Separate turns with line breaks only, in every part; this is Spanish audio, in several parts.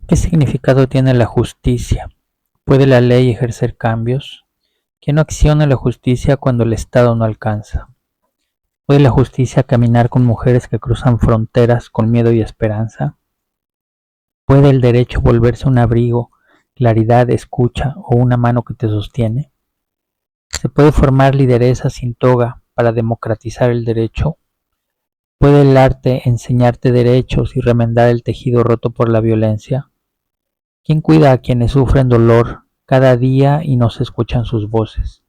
¿Qué significado tiene la justicia? ¿Puede la ley ejercer cambios? ¿Quién no acciona la justicia cuando el Estado no alcanza? ¿Puede la justicia caminar con mujeres que cruzan fronteras con miedo y esperanza? ¿Puede el derecho volverse un abrigo, claridad, escucha o una mano que te sostiene? ¿Se puede formar lideresa sin toga para democratizar el derecho? ¿Puede el arte enseñarte derechos y remendar el tejido roto por la violencia? ¿Quién cuida a quienes sufren dolor cada día y no se escuchan sus voces?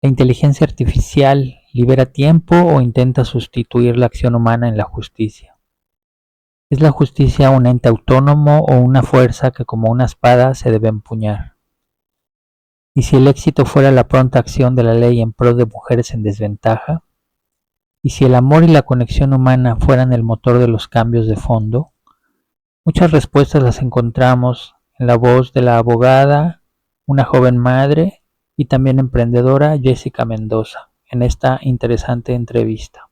¿La inteligencia artificial libera tiempo o intenta sustituir la acción humana en la justicia? ¿Es la justicia un ente autónomo o una fuerza que como una espada se debe empuñar? ¿Y si el éxito fuera la pronta acción de la ley en pro de mujeres en desventaja? ¿Y si el amor y la conexión humana fueran el motor de los cambios de fondo? Muchas respuestas las encontramos en la voz de la abogada, una joven madre y también emprendedora Jessica Mendoza en esta interesante entrevista.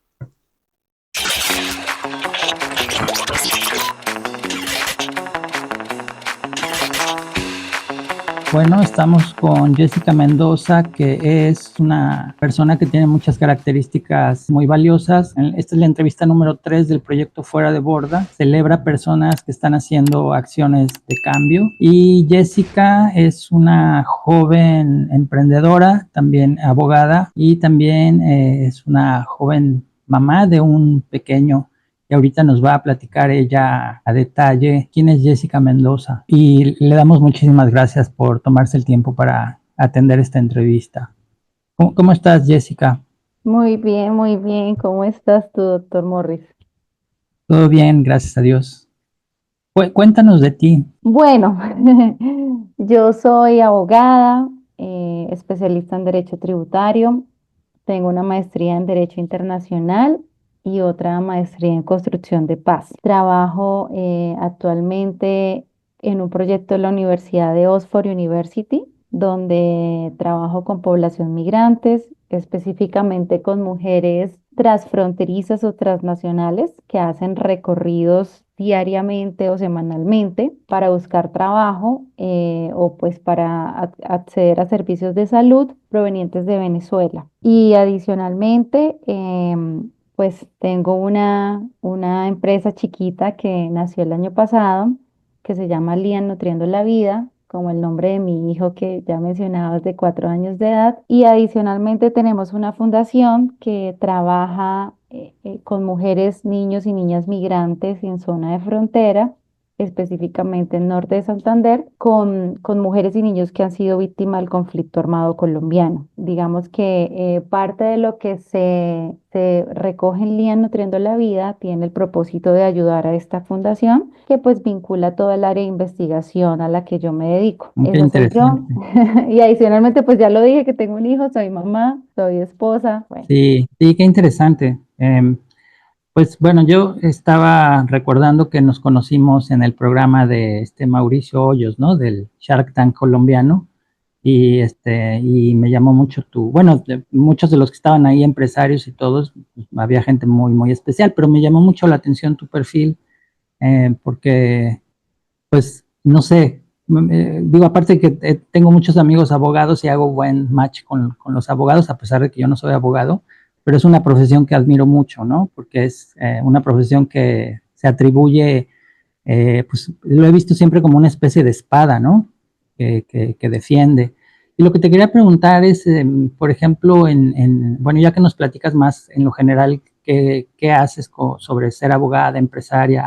Bueno, estamos con Jessica Mendoza, que es una persona que tiene muchas características muy valiosas. Esta es la entrevista número 3 del proyecto Fuera de Borda. Celebra personas que están haciendo acciones de cambio. Y Jessica es una joven emprendedora, también abogada, y también es una joven mamá de un pequeño, y ahorita nos va a platicar ella a detalle quién es Jessica Mendoza. Y le damos muchísimas gracias por tomarse el tiempo para atender esta entrevista. ¿Cómo estás, Jessica?
Muy bien, muy bien. ¿Cómo estás tú, doctor Morris?
Todo bien, gracias a Dios. Cuéntanos de ti.
Bueno, yo soy abogada, especialista en Derecho Tributario. Tengo una maestría en Derecho Internacional y otra maestría en Construcción de Paz. Trabajo actualmente en un proyecto de la Universidad de Oxford University, donde trabajo con población migrantes, específicamente con mujeres transfronterizas o transnacionales que hacen recorridos diariamente o semanalmente para buscar trabajo o pues para acceder a servicios de salud provenientes de Venezuela. Y adicionalmente, pues tengo una empresa chiquita que nació el año pasado, que se llama Lian Nutriendo la Vida, como el nombre de mi hijo que ya mencionabas de 4 años de edad. Y adicionalmente tenemos una fundación que trabaja con mujeres, niños y niñas migrantes en zona de frontera, específicamente en norte de Santander, con mujeres y niños que han sido víctimas del conflicto armado colombiano. Digamos que parte de lo que se recoge en LIAN Nutriendo la Vida tiene el propósito de ayudar a esta fundación que pues vincula todo el área de investigación a la que yo me dedico.
Qué
Esa soy yo.
interesante.
Y adicionalmente pues ya lo dije que tengo un hijo, soy mamá, soy esposa. Bueno.
Sí, sí, qué interesante. Pues bueno, yo estaba recordando que nos conocimos en el programa de este Mauricio Hoyos, ¿no? Del Shark Tank colombiano. Y me llamó mucho bueno, muchos de los que estaban ahí, empresarios y todos, pues, había gente muy, muy especial, pero me llamó mucho la atención tu perfil, porque, pues, no sé, digo, aparte que tengo muchos amigos abogados y hago buen match con los abogados, a pesar de que yo no soy abogado, pero es una profesión que admiro mucho, ¿no? Porque es una profesión que se atribuye, pues lo he visto siempre como una especie de espada, ¿no? Que defiende. Y lo que te quería preguntar es, por ejemplo, bueno, ya que nos platicas más en lo general, ¿qué haces sobre ser abogada, empresaria,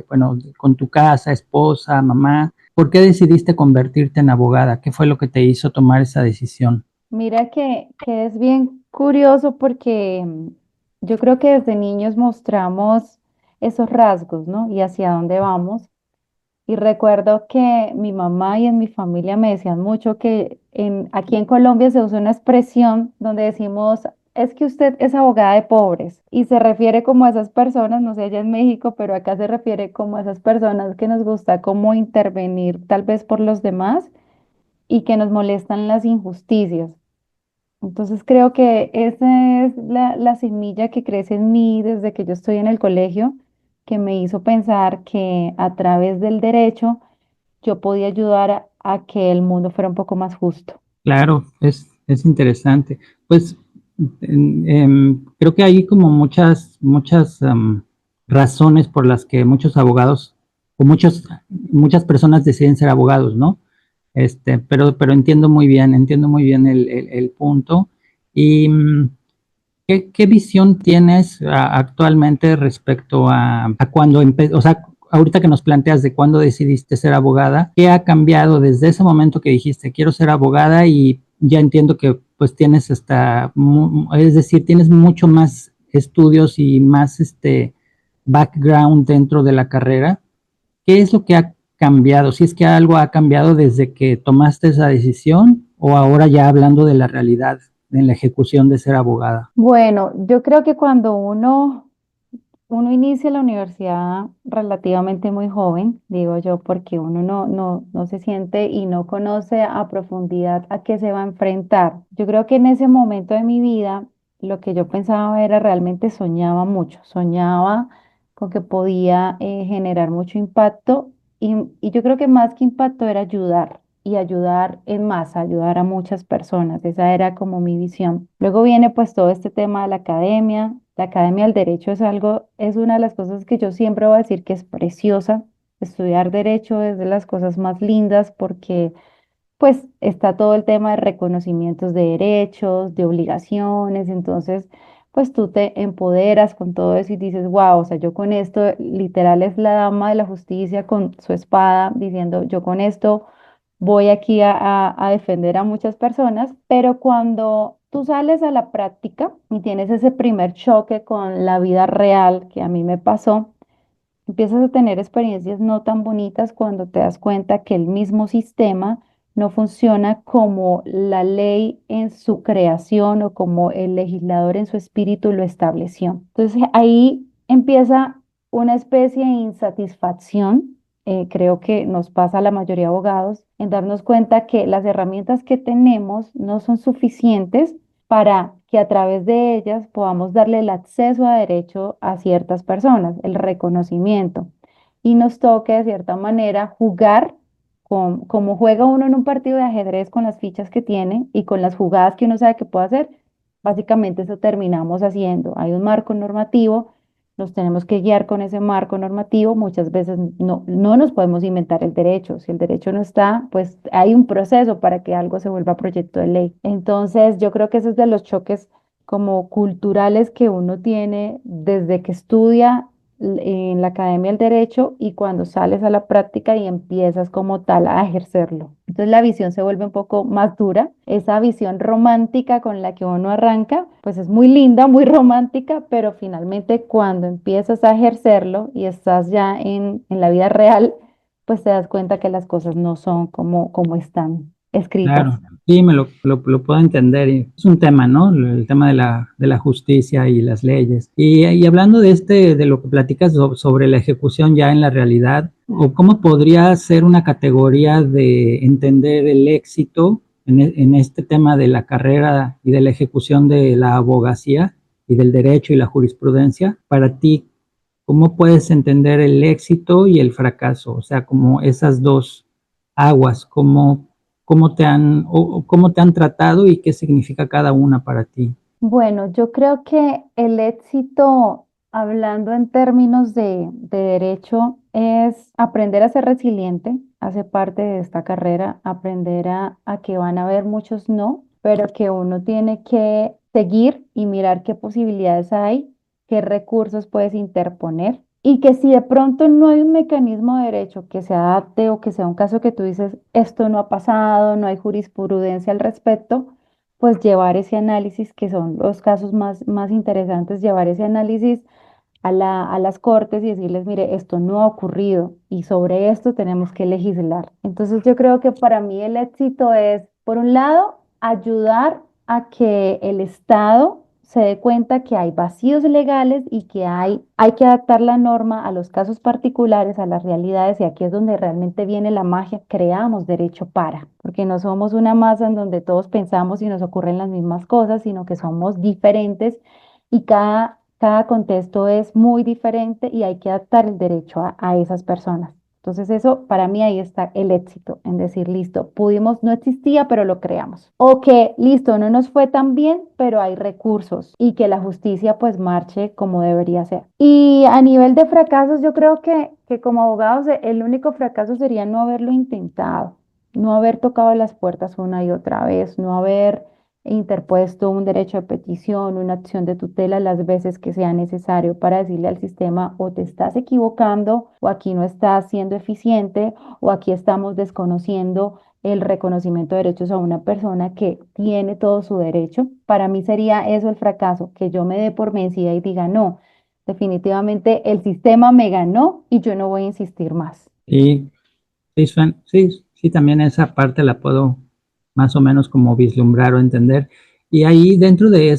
bueno, con tu casa, esposa, mamá? ¿Por qué decidiste convertirte en abogada? ¿Qué fue lo que te hizo tomar esa decisión?
Mira que es bien curioso porque yo creo que desde niños mostramos esos rasgos, ¿no? Y hacia dónde vamos. Y recuerdo que mi mamá y en mi familia me decían mucho que aquí en Colombia se usa una expresión donde decimos, es que usted es abogada de pobres. Y se refiere como a esas personas, no sé allá en México, pero acá se refiere como a esas personas que nos gusta como intervenir tal vez por los demás y que nos molestan las injusticias. Entonces creo que esa es la semilla que crece en mí desde que yo estoy en el colegio, que me hizo pensar que a través del derecho yo podía ayudar a que el mundo fuera un poco más justo.
Claro, es interesante. Pues creo que hay como muchas razones por las que muchos abogados o muchas personas deciden ser abogados, ¿no? Pero entiendo muy bien el punto. Y ¿qué visión tienes actualmente respecto a cuando o sea, ahorita que nos planteas de cuándo decidiste ser abogada, qué ha cambiado desde ese momento que dijiste quiero ser abogada y ya entiendo que pues tienes es decir, tienes mucho más estudios y más background dentro de la carrera? ¿Qué es lo que ha cambiado? Si es que algo ha cambiado desde que tomaste esa decisión o ahora ya hablando de la realidad en la ejecución de ser abogada.
Bueno, yo creo que cuando uno inicia la universidad relativamente muy joven, digo yo, porque uno no se siente y no conoce a profundidad a qué se va a enfrentar. Yo creo que en ese momento de mi vida, lo que yo pensaba era realmente soñaba con que podía generar mucho impacto y yo creo que más que impacto era ayudar. Y ayudar en masa, ayudar a muchas personas. Esa era como mi visión. Luego viene pues todo este tema de la academia. La academia del derecho es una de las cosas que yo siempre voy a decir que es preciosa. Estudiar derecho es de las cosas más lindas porque pues está todo el tema de reconocimientos de derechos, de obligaciones, entonces pues tú te empoderas con todo eso y dices, wow, o sea, yo con esto literal es la dama de la justicia con su espada diciendo, yo con esto voy aquí a defender a muchas personas, pero cuando tú sales a la práctica y tienes ese primer choque con la vida real que a mí me pasó, empiezas a tener experiencias no tan bonitas cuando te das cuenta que el mismo sistema no funciona como la ley en su creación o como el legislador en su espíritu lo estableció. Entonces ahí empieza una especie de insatisfacción. Creo que nos pasa a la mayoría de abogados en darnos cuenta que las herramientas que tenemos no son suficientes para que a través de ellas podamos darle el acceso a derecho a ciertas personas, el reconocimiento. Y nos toque de cierta manera jugar como juega uno en un partido de ajedrez con las fichas que tiene y con las jugadas que uno sabe que puede hacer. Básicamente eso terminamos haciendo. Hay un marco normativo, nos tenemos que guiar con ese marco normativo. Muchas veces no nos podemos inventar el derecho. Si el derecho no está, pues hay un proceso para que algo se vuelva proyecto de ley. Entonces, yo creo que ese es de los choques como culturales que uno tiene desde que estudia en la academia del derecho y cuando sales a la práctica y empiezas como tal a ejercerlo. Entonces la visión se vuelve un poco más dura. Esa visión romántica con la que uno arranca, pues es muy linda, muy romántica, pero finalmente cuando empiezas a ejercerlo y estás ya en la vida real, pues te das cuenta que las cosas no son como están escritas.
Claro, sí, lo puedo entender. Y es un tema, ¿no? El tema de la justicia y las leyes. Y hablando de de lo que platicas sobre la ejecución ya en la realidad, o cómo podría ser una categoría de entender el éxito en este tema de la carrera y de la ejecución de la abogacía y del derecho y la jurisprudencia, para ti, ¿cómo puedes entender el éxito y el fracaso? O sea, como esas dos aguas, o cómo te han tratado y qué significa cada una para ti.
Bueno, yo creo que el éxito, hablando en términos de derecho, es aprender a ser resiliente, hace parte de esta carrera, aprender a que van a haber muchos no, pero que uno tiene que seguir y mirar qué posibilidades hay, qué recursos puedes interponer. Y que si de pronto no hay un mecanismo de derecho que se adapte o que sea un caso que tú dices, esto no ha pasado, no hay jurisprudencia al respecto, pues llevar ese análisis, que son los casos más interesantes, llevar ese análisis a las cortes y decirles, mire, esto no ha ocurrido y sobre esto tenemos que legislar. Entonces yo creo que para mí el éxito es, por un lado, ayudar a que el Estado se dé cuenta que hay vacíos legales y que hay que adaptar la norma a los casos particulares, a las realidades, y aquí es donde realmente viene la magia, creamos derecho para, porque no somos una masa en donde todos pensamos y nos ocurren las mismas cosas, sino que somos diferentes y cada cada contexto es muy diferente y hay que adaptar el derecho a esas personas. Entonces eso, para mí ahí está el éxito, en decir, listo, pudimos, no existía, pero lo creamos. O que, listo, no nos fue tan bien, pero hay recursos y que la justicia pues marche como debería ser. Y a nivel de fracasos, yo creo que como abogados el único fracaso sería no haberlo intentado, no haber tocado las puertas una y otra vez, no haber interpuesto un derecho de petición, una acción de tutela las veces que sea necesario para decirle al sistema o te estás equivocando o aquí no estás siendo eficiente o aquí estamos desconociendo el reconocimiento de derechos a una persona que tiene todo su derecho. Para mí sería eso el fracaso, que yo me dé por vencida y diga, no, definitivamente el sistema me ganó y yo no voy a insistir más.
Y sí, sí, sí, también esa parte la puedo más o menos como vislumbrar o entender. Y ahí dentro de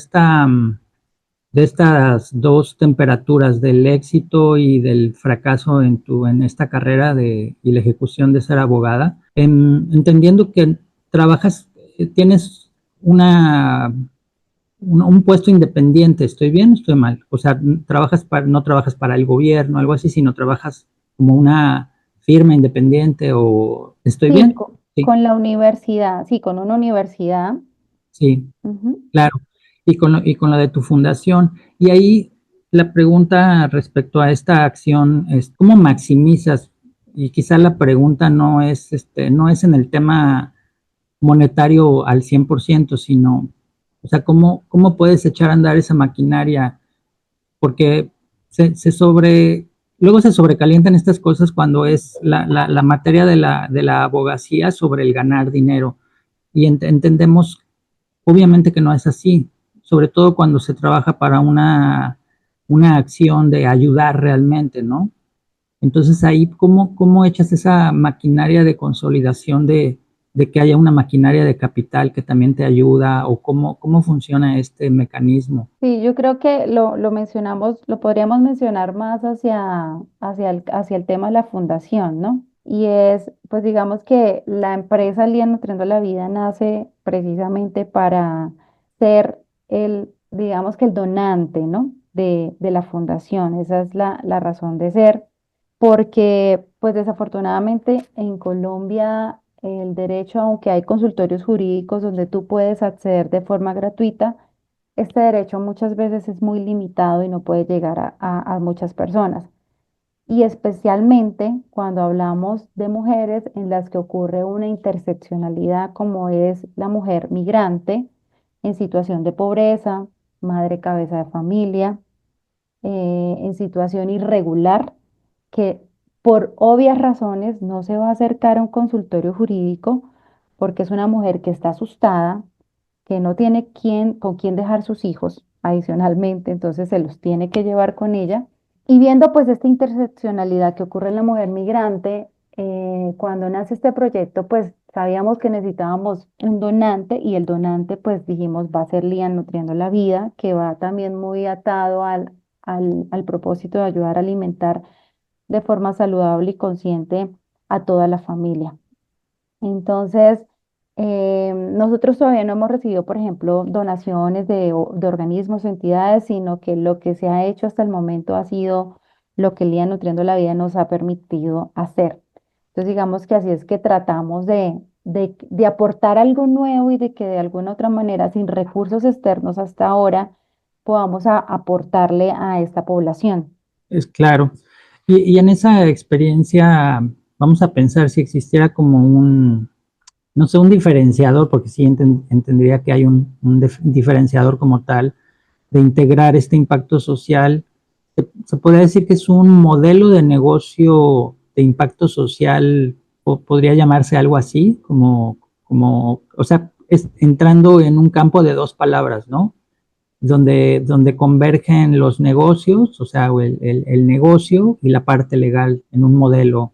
de estas dos temperaturas del éxito y del fracaso en esta carrera y la ejecución de ser abogada, entendiendo que trabajas, tienes un puesto independiente, ¿estoy bien o estoy mal? O sea, no trabajas para el gobierno, algo así, sino trabajas como una firma independiente o ¿estoy
Sí,
bien? Sí,
con la universidad, sí, con una universidad.
sí,
Ujú.
claro. Y con lo de tu fundación. Y ahí la pregunta respecto a esta acción es, ¿cómo maximizas? Y quizá la pregunta no es, no es en el tema monetario al 100%, sino, o sea, ¿cómo puedes echar a andar esa maquinaria? Porque luego se sobrecalientan estas cosas cuando es la materia de la abogacía sobre el ganar dinero. Y entendemos, obviamente que no es así, sobre todo cuando se trabaja para una acción de ayudar realmente, ¿no? Entonces ahí, ¿cómo echas esa maquinaria de consolidación de que haya una maquinaria de capital que también te ayuda o cómo funciona este mecanismo?
Sí, yo creo que lo mencionamos, lo podríamos mencionar más hacia el tema de la fundación, ¿no? Y es, pues digamos que la empresa Lía Nutriendo la Vida nace precisamente para ser digamos que el donante, ¿no? De la fundación. Esa es la razón de ser, porque pues desafortunadamente en Colombia el derecho, aunque hay consultorios jurídicos donde tú puedes acceder de forma gratuita, este derecho muchas veces es muy limitado y no puede llegar a muchas personas. Y especialmente cuando hablamos de mujeres en las que ocurre una interseccionalidad como es la mujer migrante en situación de pobreza, madre cabeza de familia, en situación irregular, que por obvias razones no se va a acercar a un consultorio jurídico porque es una mujer que está asustada, que no tiene con quién dejar sus hijos adicionalmente, entonces se los tiene que llevar con ella. Y viendo pues esta interseccionalidad que ocurre en la mujer migrante, cuando nace este proyecto, pues sabíamos que necesitábamos un donante y el donante pues dijimos va a ser Lian Nutriendo la Vida, que va también muy atado al propósito de ayudar a alimentar de forma saludable y consciente a toda la familia. Entonces, nosotros todavía no hemos recibido, por ejemplo, donaciones de organismos o entidades, sino que lo que se ha hecho hasta el momento ha sido lo que el Día Nutriendo la Vida nos ha permitido hacer. Entonces, digamos que así es que tratamos de aportar algo nuevo y de que de alguna otra manera, sin recursos externos hasta ahora, podamos aportarle a esta población.
Es claro. Y en esa experiencia, vamos a pensar si existiera como no sé, un diferenciador, porque sí entendería que hay un diferenciador como tal de integrar este impacto social. Se podría decir que es un modelo de negocio de impacto social, podría llamarse algo así, o sea, entrando en un campo de dos palabras, ¿no? Donde convergen los negocios, o sea, el negocio y la parte legal en un modelo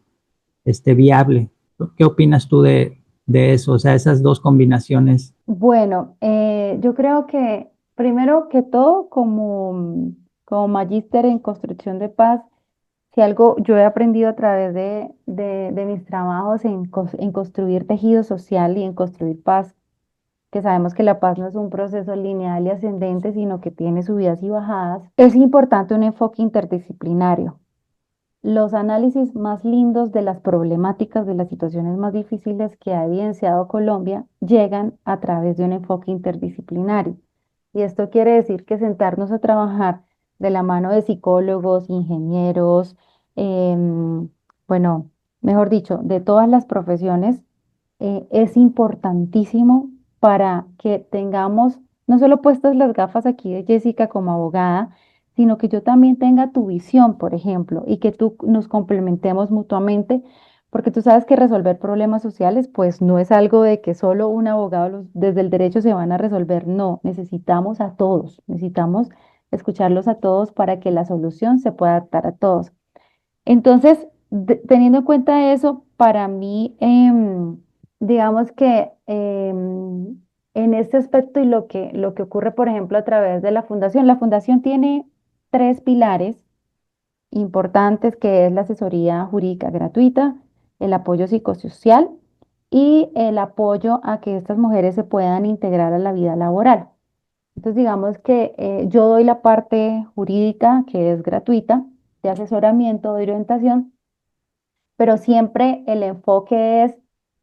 viable. ¿Qué opinas tú de eso? O sea, esas dos combinaciones.
Bueno, yo creo que primero que todo, como magíster en construcción de paz, si algo yo he aprendido a través de mis trabajos en construir tejido social y en construir paz, que sabemos que la paz no es un proceso lineal y ascendente, sino que tiene subidas y bajadas, es importante un enfoque interdisciplinario. Los análisis más lindos de las problemáticas, de las situaciones más difíciles que ha evidenciado Colombia, llegan a través de un enfoque interdisciplinario. Y esto quiere decir que sentarnos a trabajar de la mano de psicólogos, ingenieros, em, bueno, mejor dicho, de todas las profesiones, es importantísimo para que tengamos no solo puestas las gafas aquí de Jessica como abogada, sino que yo también tenga tu visión, por ejemplo, y que tú nos complementemos mutuamente, porque tú sabes que resolver problemas sociales, pues no es algo de que solo un abogado desde el derecho se van a resolver, no, necesitamos a todos, necesitamos escucharlos a todos para que la solución se pueda adaptar a todos. Entonces, teniendo en cuenta eso, para mí, digamos que en este aspecto y lo que ocurre, por ejemplo, a través de la fundación tiene tres pilares importantes, que es la asesoría jurídica gratuita, el apoyo psicosocial y el apoyo a que estas mujeres se puedan integrar a la vida laboral. Entonces, digamos que yo doy la parte jurídica, que es gratuita, de asesoramiento, de orientación, pero siempre el enfoque es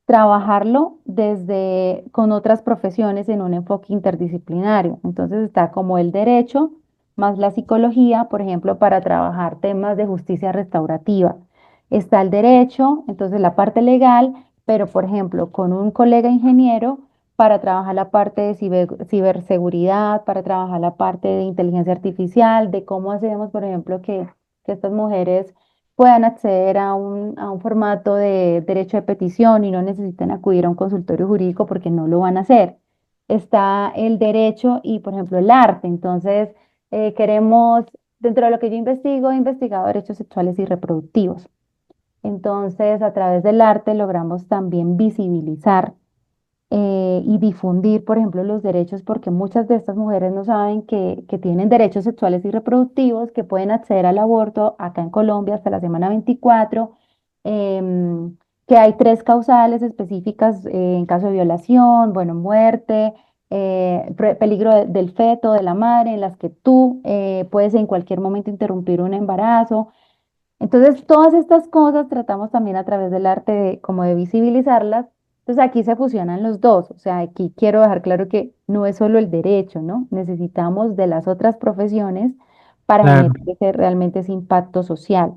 trabajarlo desde con otras profesiones en un enfoque interdisciplinario. Entonces está como el derecho más la psicología, por ejemplo, para trabajar temas de justicia restaurativa. Está el derecho, entonces la parte legal, pero por ejemplo, con un colega ingeniero para trabajar la parte de ciberseguridad, para trabajar la parte de inteligencia artificial, de cómo hacemos, por ejemplo, que estas mujeres puedan acceder a un formato de derecho de petición y no necesiten acudir a un consultorio jurídico porque no lo van a hacer. Está el derecho y, por ejemplo, el arte. Entonces, queremos, dentro de lo que yo investigo, he investigado derechos sexuales y reproductivos. Entonces, a través del arte logramos también visibilizar y difundir, por ejemplo, los derechos, porque muchas de estas mujeres no saben que tienen derechos sexuales y reproductivos, que pueden acceder al aborto acá en Colombia hasta la semana 24, que hay tres causales específicas en caso de violación, bueno, muerte, peligro del feto, de la madre, en las que tú puedes en cualquier momento interrumpir un embarazo. Entonces, todas estas cosas tratamos también a través del arte de, como de visibilizarlas. Entonces, aquí se fusionan los dos. O sea, aquí quiero dejar claro que no es solo el derecho, ¿no? Necesitamos de las otras profesiones para
Claro.
generar realmente ese impacto social.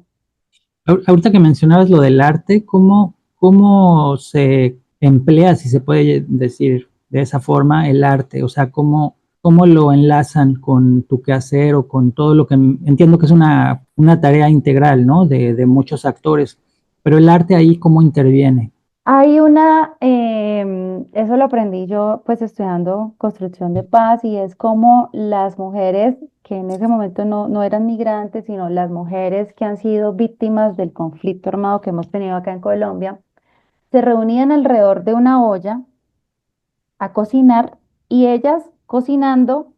Ahorita que mencionabas lo del arte, ¿cómo se emplea, si se puede decir de esa forma, el arte? O sea, ¿cómo lo enlazan con tu quehacer o con todo lo que entiendo que es una tarea integral, ¿no? De muchos actores, pero el arte ahí, ¿cómo interviene?
Hay una, eso lo aprendí yo pues estudiando construcción de paz y es como las mujeres que en ese momento no eran migrantes, sino las mujeres que han sido víctimas del conflicto armado que hemos tenido acá en Colombia, se reunían alrededor de una olla a cocinar y ellas cocinando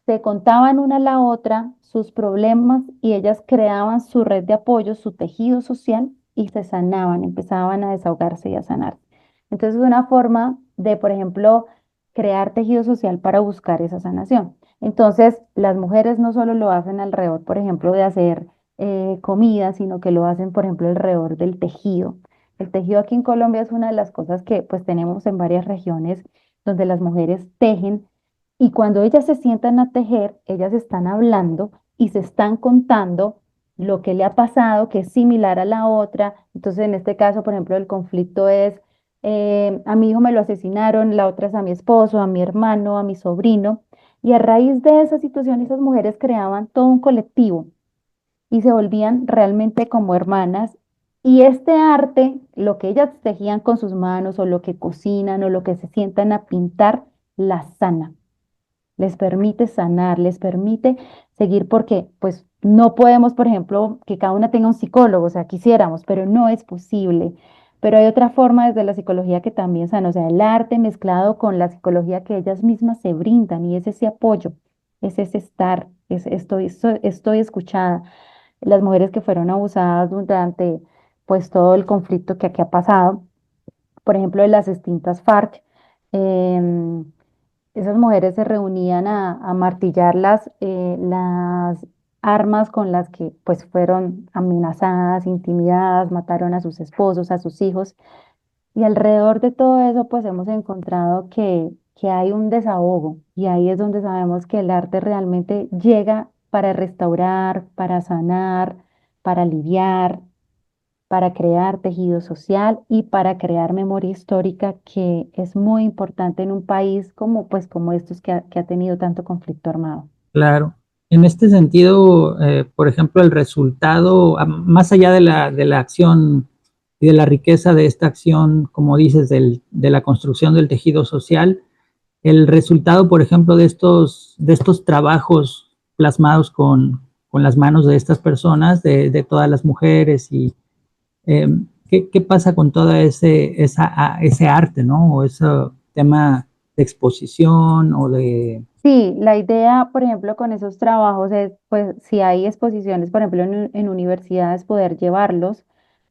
se contaban una a la otra sus problemas y ellas creaban su red de apoyo, su tejido social y se sanaban, empezaban a desahogarse y a sanar. Entonces, es una forma de, por ejemplo, crear tejido social para buscar esa sanación. Entonces, las mujeres no solo lo hacen alrededor, por ejemplo, de hacer comida, sino que lo hacen, por ejemplo, alrededor del tejido. El tejido aquí en Colombia es una de las cosas que pues tenemos en varias regiones donde las mujeres tejen y cuando ellas se sientan a tejer, ellas están hablando y se están contando lo que le ha pasado, que es similar a la otra. Entonces, en este caso, por ejemplo, el conflicto es, a mi hijo me lo asesinaron, la otra es a mi esposo, a mi hermano, a mi sobrino. Y a raíz de esa situación, esas mujeres creaban todo un colectivo y se volvían realmente como hermanas. Y este arte, lo que ellas tejían con sus manos o lo que cocinan o lo que se sientan a pintar, las sana, les permite sanar, les permite seguir porque pues no podemos, por ejemplo, que cada una tenga un psicólogo, o sea, quisiéramos, pero no es posible. Pero hay otra forma desde la psicología que también sana, o sea, el arte mezclado con la psicología que ellas mismas se brindan y es ese apoyo, es ese estar, estoy escuchada. Las mujeres que fueron abusadas durante pues todo el conflicto que aquí ha pasado, por ejemplo, de las extintas FARC, Em, Esas mujeres se reunían a martillar las armas con las que pues fueron amenazadas, intimidadas, mataron a sus esposos, a sus hijos. Y alrededor de todo eso pues hemos encontrado que hay un desahogo y ahí es donde sabemos que el arte realmente llega para restaurar, para sanar, para aliviar, para crear tejido social y para crear memoria histórica, que es muy importante en un país como, pues, como estos que ha tenido tanto conflicto armado.
Claro. En este sentido, por ejemplo, el resultado, más allá de la acción y de la riqueza de esta acción, como dices, de la construcción del tejido social, el resultado, por ejemplo, de estos trabajos plasmados con las manos de estas personas, de todas las mujeres, y eh, qué pasa con todo ese arte, ¿no? O ese tema de exposición o de...
Sí, la idea, por ejemplo, con esos trabajos es, pues, si hay exposiciones, por ejemplo, en universidades, poder llevarlos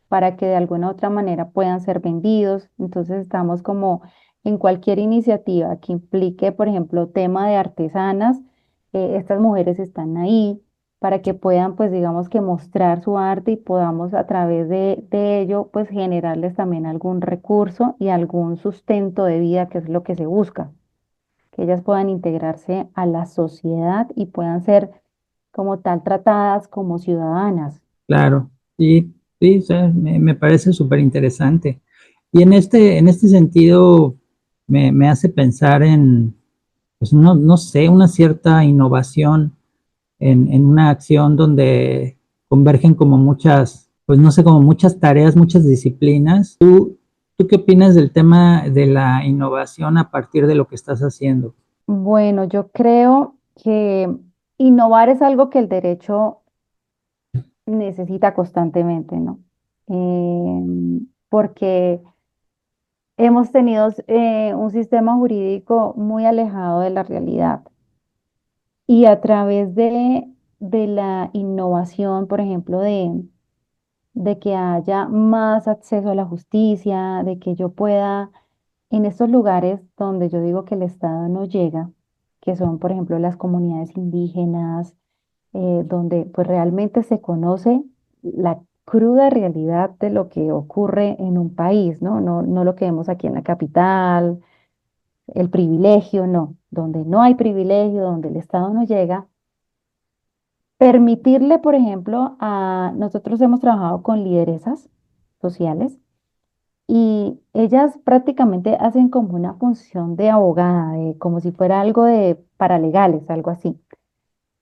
para que de alguna u otra manera puedan ser vendidos. Entonces, estamos como en cualquier iniciativa que implique, por ejemplo, tema de artesanas, estas mujeres están ahí para que puedan, pues, digamos que mostrar su arte y podamos a través de ello, pues, generarles también algún recurso y algún sustento de vida, que es lo que se busca, que ellas puedan integrarse a la sociedad y puedan ser como tal tratadas como ciudadanas.
Claro, sí, sí, o sea, me parece súper interesante. Y en este sentido, me hace pensar en, pues no sé, una cierta innovación en una acción donde convergen como muchas, pues no sé, como muchas tareas, muchas disciplinas. ¿Tú qué opinas del tema de la innovación a partir de lo que estás haciendo?
Bueno, yo creo que innovar es algo que el derecho necesita constantemente, ¿no? Porque hemos tenido un sistema jurídico muy alejado de la realidad y a través de la innovación, por ejemplo, de que haya más acceso a la justicia, de que yo pueda, en estos lugares donde yo digo que el Estado no llega, que son, por ejemplo, las comunidades indígenas, donde pues realmente se conoce la cruda realidad de lo que ocurre en un país, ¿no? No lo que vemos aquí en la capital, el privilegio, no, donde no hay privilegio, donde el Estado no llega. Permitirle, por ejemplo, nosotros hemos trabajado con lideresas sociales y ellas prácticamente hacen como una función de abogada, como si fuera algo de paralegales, algo así.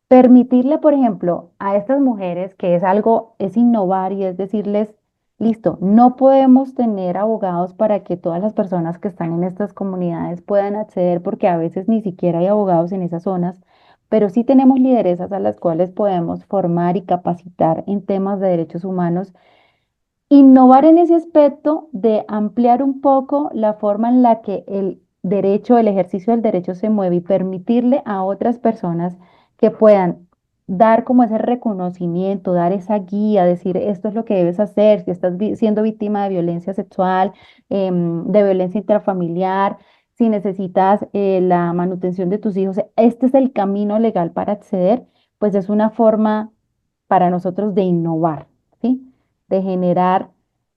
Permitirle, por ejemplo, a estas mujeres, que es algo, es innovar y es decirles, listo, no podemos tener abogados para que todas las personas que están en estas comunidades puedan acceder, porque a veces ni siquiera hay abogados en esas zonas, pero sí tenemos lideresas a las cuales podemos formar y capacitar en temas de derechos humanos. Innovar en ese aspecto de ampliar un poco la forma en la que el derecho, el ejercicio del derecho se mueve y permitirle a otras personas que puedan dar como ese reconocimiento, dar esa guía, decir esto es lo que debes hacer si estás siendo víctima de violencia sexual, de violencia intrafamiliar, si necesitas la manutención de tus hijos, este es el camino legal para acceder, pues es una forma para nosotros de innovar, ¿sí? De generar,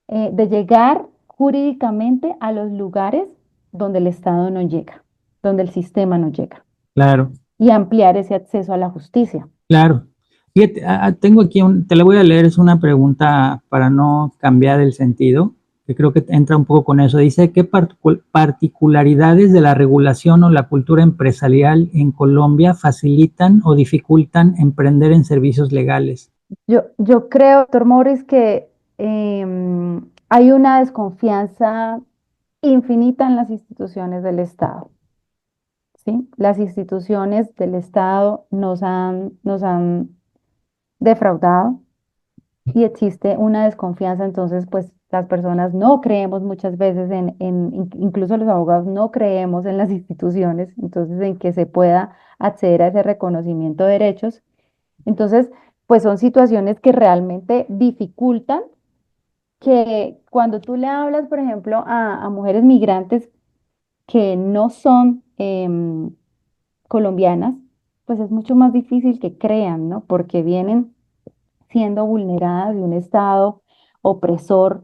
de llegar jurídicamente a los lugares donde el Estado no llega, donde el sistema no llega,
Claro.
y ampliar ese acceso a la justicia.
Claro. Fíjate, tengo aquí te la voy a leer, es una pregunta para no cambiar el sentido, que creo que entra un poco con eso. Dice, ¿qué particularidades de la regulación o la cultura empresarial en Colombia facilitan o dificultan emprender en servicios legales?
Yo creo, doctor Morris, que hay una desconfianza infinita en las instituciones del Estado, ¿sí? Las instituciones del Estado nos han defraudado y existe una desconfianza, entonces pues las personas no creemos muchas veces incluso los abogados no creemos en las instituciones, entonces en que se pueda acceder a ese reconocimiento de derechos. Entonces, pues son situaciones que realmente dificultan que cuando tú le hablas, por ejemplo, a mujeres migrantes que no son colombianas, pues es mucho más difícil que crean, ¿no? Porque vienen siendo vulneradas de un Estado opresor,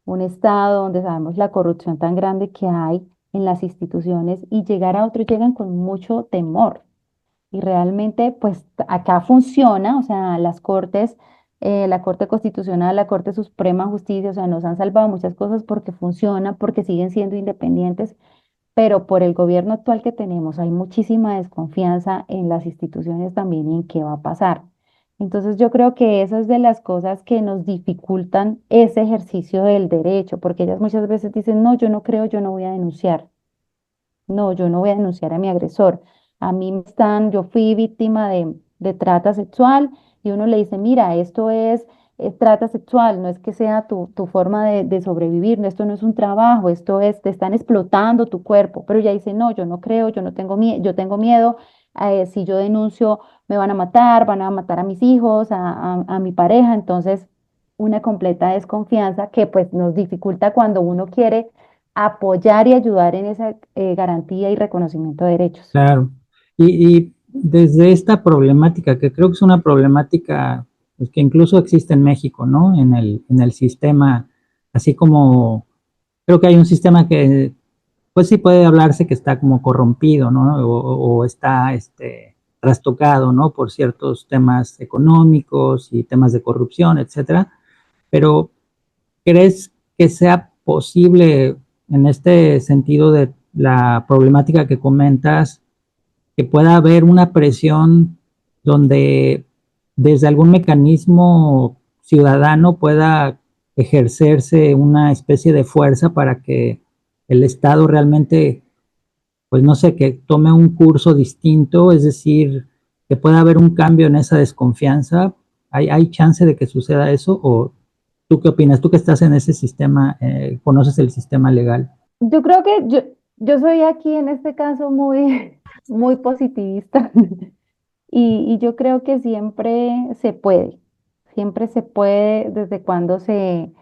un Estado donde sabemos la corrupción tan grande que hay en las instituciones y llegar a otros llegan con mucho temor. Y realmente, pues acá funciona, o sea, las cortes, la Corte Constitucional, la Corte Suprema de Justicia, o sea, nos han salvado muchas cosas porque funciona, porque siguen siendo independientes, pero por el gobierno actual que tenemos hay muchísima desconfianza en las instituciones también y en qué va a pasar. Entonces yo creo que eso es de las cosas que nos dificultan ese ejercicio del derecho, porque ellas muchas veces dicen, no, yo no creo, yo no voy a denunciar. No, yo no voy a denunciar a mi agresor. A mí me están, yo fui víctima de trata sexual y uno le dice, mira, esto es trata sexual, no es que sea tu forma de sobrevivir, no, esto no es un trabajo, esto es, te están explotando tu cuerpo. Pero ella dice, no, yo no creo, yo no tengo miedo, yo tengo miedo, si yo denuncio me van a matar a mis hijos, a mi pareja. Entonces, una completa desconfianza que pues nos dificulta cuando uno quiere apoyar y ayudar en esa garantía y reconocimiento de derechos.
Claro. Y desde esta problemática, que creo que es una problemática pues, que incluso existe en México, ¿no? En el sistema, así como creo que hay un sistema que, pues sí puede hablarse que está como corrompido, ¿no? O está trastocado, ¿no? Por ciertos temas económicos y temas de corrupción, etcétera. Pero ¿crees que sea posible en este sentido de la problemática que comentas, que pueda haber una presión donde desde algún mecanismo ciudadano pueda ejercerse una especie de fuerza para que el Estado realmente, pues no sé, que tome un curso distinto, es decir, que pueda haber un cambio en esa desconfianza? Hay chance de que suceda eso? ¿O tú qué opinas? Tú que estás en ese sistema, conoces el sistema legal.
Yo creo que yo soy aquí en este caso muy, muy positivista y yo creo que siempre se puede desde cuando se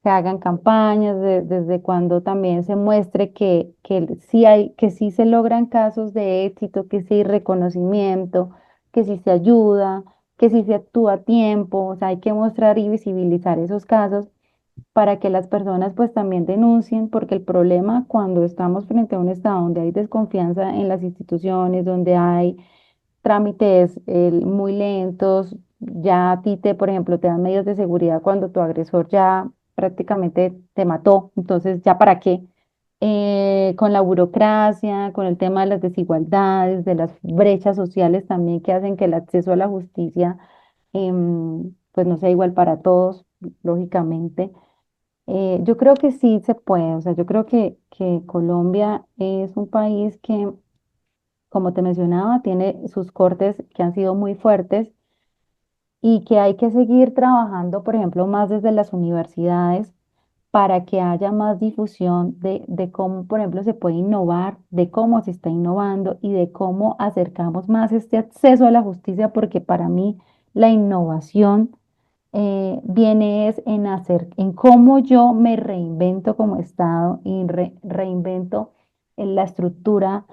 hagan campañas, desde cuando también se muestre que sí se logran casos de éxito, que sí hay reconocimiento, que sí se ayuda, que sí se actúa a tiempo. O sea, hay que mostrar y visibilizar esos casos para que las personas pues también denuncien, porque el problema cuando estamos frente a un estado donde hay desconfianza en las instituciones, donde hay trámites muy lentos, ya a ti por ejemplo, te dan medios de seguridad cuando tu agresor ya prácticamente te mató, entonces ya para qué. Con la burocracia, con el tema de las desigualdades, de las brechas sociales también que hacen que el acceso a la justicia pues no sea igual para todos, lógicamente. Yo creo que sí se puede, o sea, yo creo que Colombia es un país que, como te mencionaba, tiene sus cortes que han sido muy fuertes y que hay que seguir trabajando, por ejemplo, más desde las universidades para que haya más difusión de cómo, por ejemplo, se puede innovar, de cómo se está innovando y de cómo acercamos más este acceso a la justicia, porque para mí la innovación viene es en hacer, en cómo yo me reinvento como Estado y reinvento en la estructura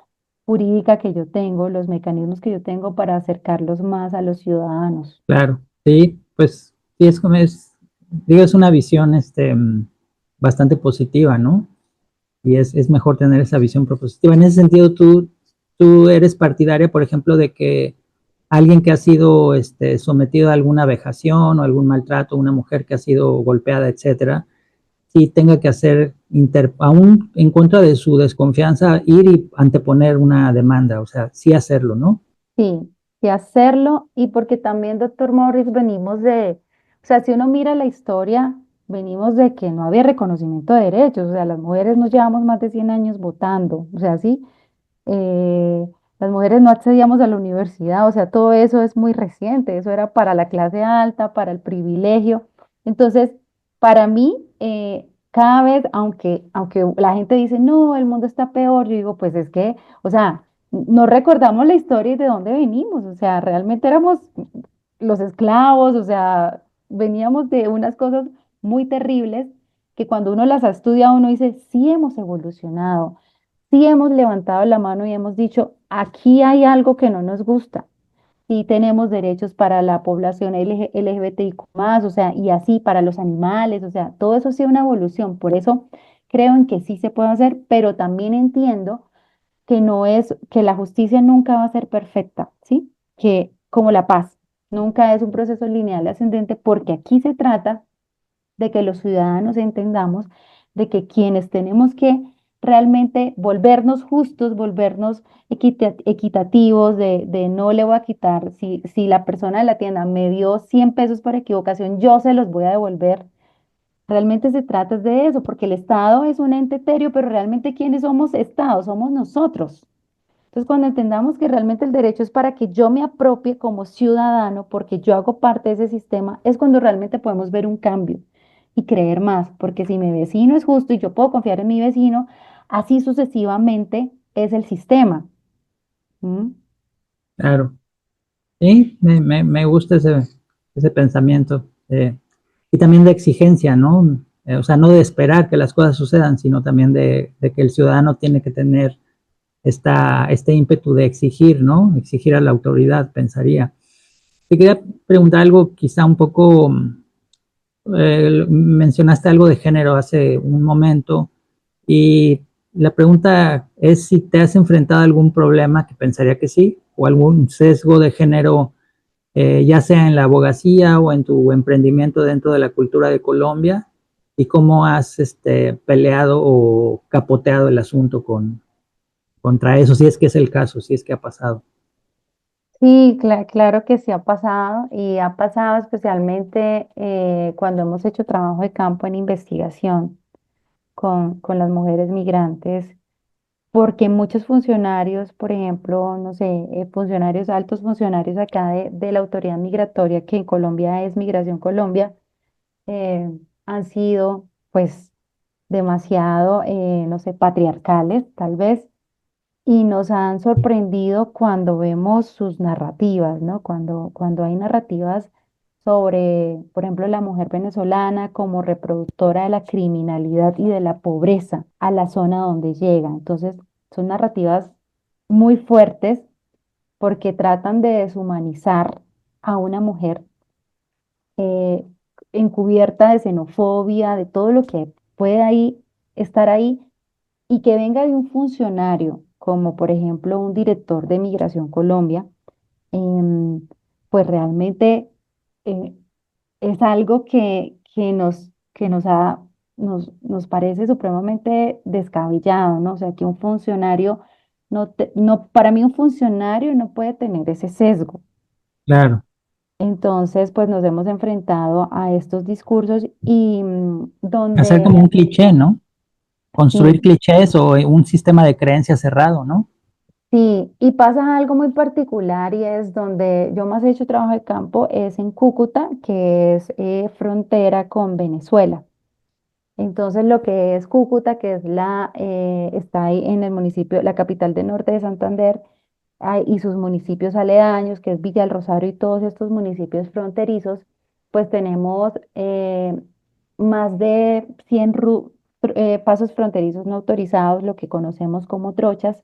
jurídica que yo tengo, los mecanismos que yo tengo para acercarlos más a los ciudadanos.
Claro, sí, pues sí, es como digo, es una visión bastante positiva, ¿no? Y es mejor tener esa visión propositiva. En ese sentido, tú eres partidaria, por ejemplo, de que alguien que ha sido sometido a alguna vejación o algún maltrato, una mujer que ha sido golpeada, etcétera, sí tenga que hacer, aún en contra de su desconfianza, ir y anteponer una demanda, o sea, sí hacerlo, ¿no?
Sí, y hacerlo, y porque también, doctor Morris, venimos o sea, si uno mira la historia, venimos de que no había reconocimiento de derechos, o sea, las mujeres nos llevamos más de 100 años votando, o sea, sí, eh, las mujeres no accedíamos a la universidad, o sea, todo eso es muy reciente, eso era para la clase alta, para el privilegio. Entonces, para mí, cada vez, aunque la gente dice, no, el mundo está peor, yo digo, pues es que, o sea, no recordamos la historia y de dónde venimos, o sea, realmente éramos los esclavos, o sea, veníamos de unas cosas muy terribles que cuando uno las ha estudiado, uno dice, sí hemos evolucionado, sí hemos levantado la mano y hemos dicho, aquí hay algo que no nos gusta. Sí tenemos derechos para la población LGBTIQ+, o sea, y así para los animales, o sea, todo eso ha sido una evolución. Por eso creo en que sí se puede hacer, pero también entiendo que no es, que la justicia nunca va a ser perfecta, ¿sí? Que como la paz, nunca es un proceso lineal ascendente, porque aquí se trata de que los ciudadanos entendamos de que quienes tenemos que realmente volvernos justos, volvernos equitativos, de no le voy a quitar, si la persona de la tienda me dio 100 pesos por equivocación, yo se los voy a devolver. Realmente se trata de eso, porque el Estado es un ente etéreo, pero realmente ¿quiénes somos Estado? Somos nosotros. Entonces, cuando entendamos que realmente el derecho es para que yo me apropie como ciudadano, porque yo hago parte de ese sistema, es cuando realmente podemos ver un cambio y creer más, porque si mi vecino es justo y yo puedo confiar en mi vecino, así sucesivamente es el sistema. ¿Mm?
Claro. Sí, me gusta ese pensamiento. Y también de exigencia, ¿no? O sea, no de esperar que las cosas sucedan, sino también de que el ciudadano tiene que tener este ímpetu de exigir, ¿no? Exigir a la autoridad, pensaría. Te quería preguntar algo quizá un poco, mencionaste algo de género hace un momento y la pregunta es si te has enfrentado a algún problema, que pensaría que sí, o algún sesgo de género, ya sea en la abogacía o en tu emprendimiento dentro de la cultura de Colombia, y cómo has peleado o capoteado el asunto contra eso, si es que es el caso, si es que ha pasado.
Sí, claro que sí ha pasado y ha pasado especialmente cuando hemos hecho trabajo de campo en investigación con las mujeres migrantes. Porque muchos funcionarios, por ejemplo, no sé, funcionarios, altos funcionarios acá de la autoridad migratoria, que en Colombia es Migración Colombia, eh, han sido pues demasiado, no sé, patriarcales tal vez, y nos han sorprendido cuando vemos sus narrativas, ¿no? Cuando hay narrativas sobre, por ejemplo, la mujer venezolana como reproductora de la criminalidad y de la pobreza a la zona donde llega. Entonces, son narrativas muy fuertes porque tratan de deshumanizar a una mujer eh, encubierta de xenofobia, de todo lo que puede ahí estar ahí y que venga de un funcionario, como por ejemplo un director de Migración Colombia, em, pues realmente eh, es algo que nos parece supremamente descabellado, ¿no? O sea, que un funcionario para mí un funcionario no puede tener ese sesgo.
Claro.
Entonces, pues nos hemos enfrentado a estos discursos y
Hacer
donde
como un cliché, ¿no? Construir
sí.
clichés o un sistema de creencias cerrado, ¿no?
Sí, y pasa algo muy particular y es donde yo más he hecho trabajo de campo, es en Cúcuta, que es frontera con Venezuela. Entonces, lo que es Cúcuta, que es está ahí en el municipio, la capital del norte de Santander, y sus municipios aledaños, que es Villa El Rosario y todos estos municipios fronterizos, pues tenemos más de 100 pasos fronterizos no autorizados, lo que conocemos como trochas,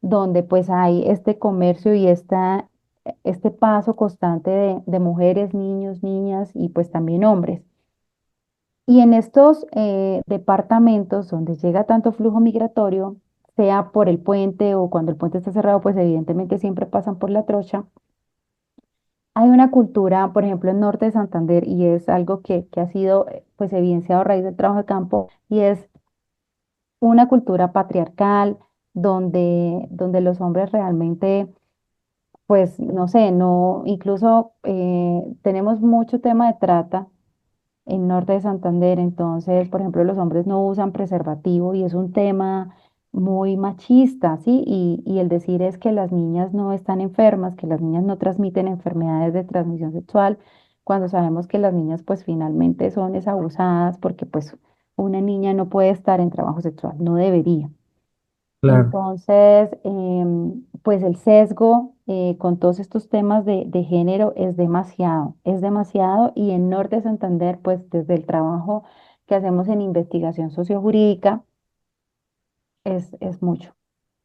donde pues hay este comercio y este paso constante de mujeres, niños, niñas y pues también hombres. Y en estos departamentos donde llega tanto flujo migratorio, sea por el puente o cuando el puente está cerrado, pues evidentemente siempre pasan por la trocha. Hay una cultura, por ejemplo, en Norte de Santander, y es algo que ha sido pues evidenciado a raíz del trabajo de campo, y es una cultura patriarcal donde los hombres realmente, pues no sé, no, incluso tenemos mucho tema de trata en Norte de Santander. Entonces, por ejemplo, los hombres no usan preservativo y es un tema muy machista, ¿sí? Y el decir es que las niñas no están enfermas, que las niñas no transmiten enfermedades de transmisión sexual, cuando sabemos que las niñas pues finalmente son es abusadas porque pues una niña no puede estar en trabajo sexual, no debería.
Claro.
Entonces, pues el sesgo con todos estos temas de género es demasiado y en Norte de Santander, pues desde el trabajo que hacemos en investigación sociojurídica, es mucho.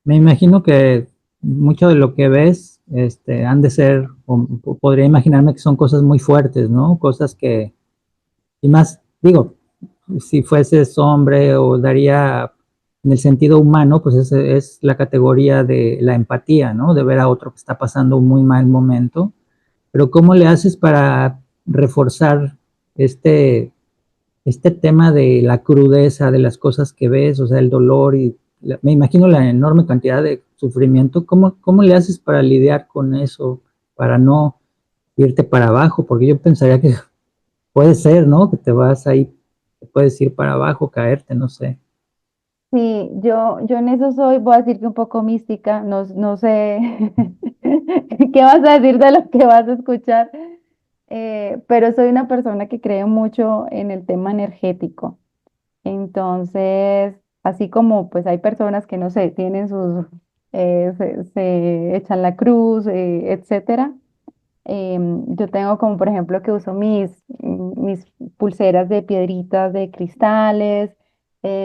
Me imagino que mucho de lo que ves, han de ser, o podría imaginarme que son cosas muy fuertes, ¿no? Cosas que, y más, digo, si fueses hombre o daría en el sentido humano, pues es la categoría de la empatía, ¿no? De ver a otro que está pasando un muy mal momento. Pero ¿cómo le haces para reforzar este, este tema de la crudeza de las cosas que ves, o sea, el dolor y me imagino la enorme cantidad de sufrimiento? ¿Cómo le haces para lidiar con eso, para no irte para abajo? Porque yo pensaría que puede ser, ¿no? Que te vas ahí, te puedes ir para abajo, caerte, no sé.
Sí, yo en eso soy, voy a decir que un poco mística, no, no sé qué vas a decir de lo que vas a escuchar, pero soy una persona que cree mucho en el tema energético. Entonces, así como pues hay personas que no sé, tienen sus, se echan la cruz, etcétera. Yo tengo como por ejemplo que uso mis pulseras de piedritas, de cristales,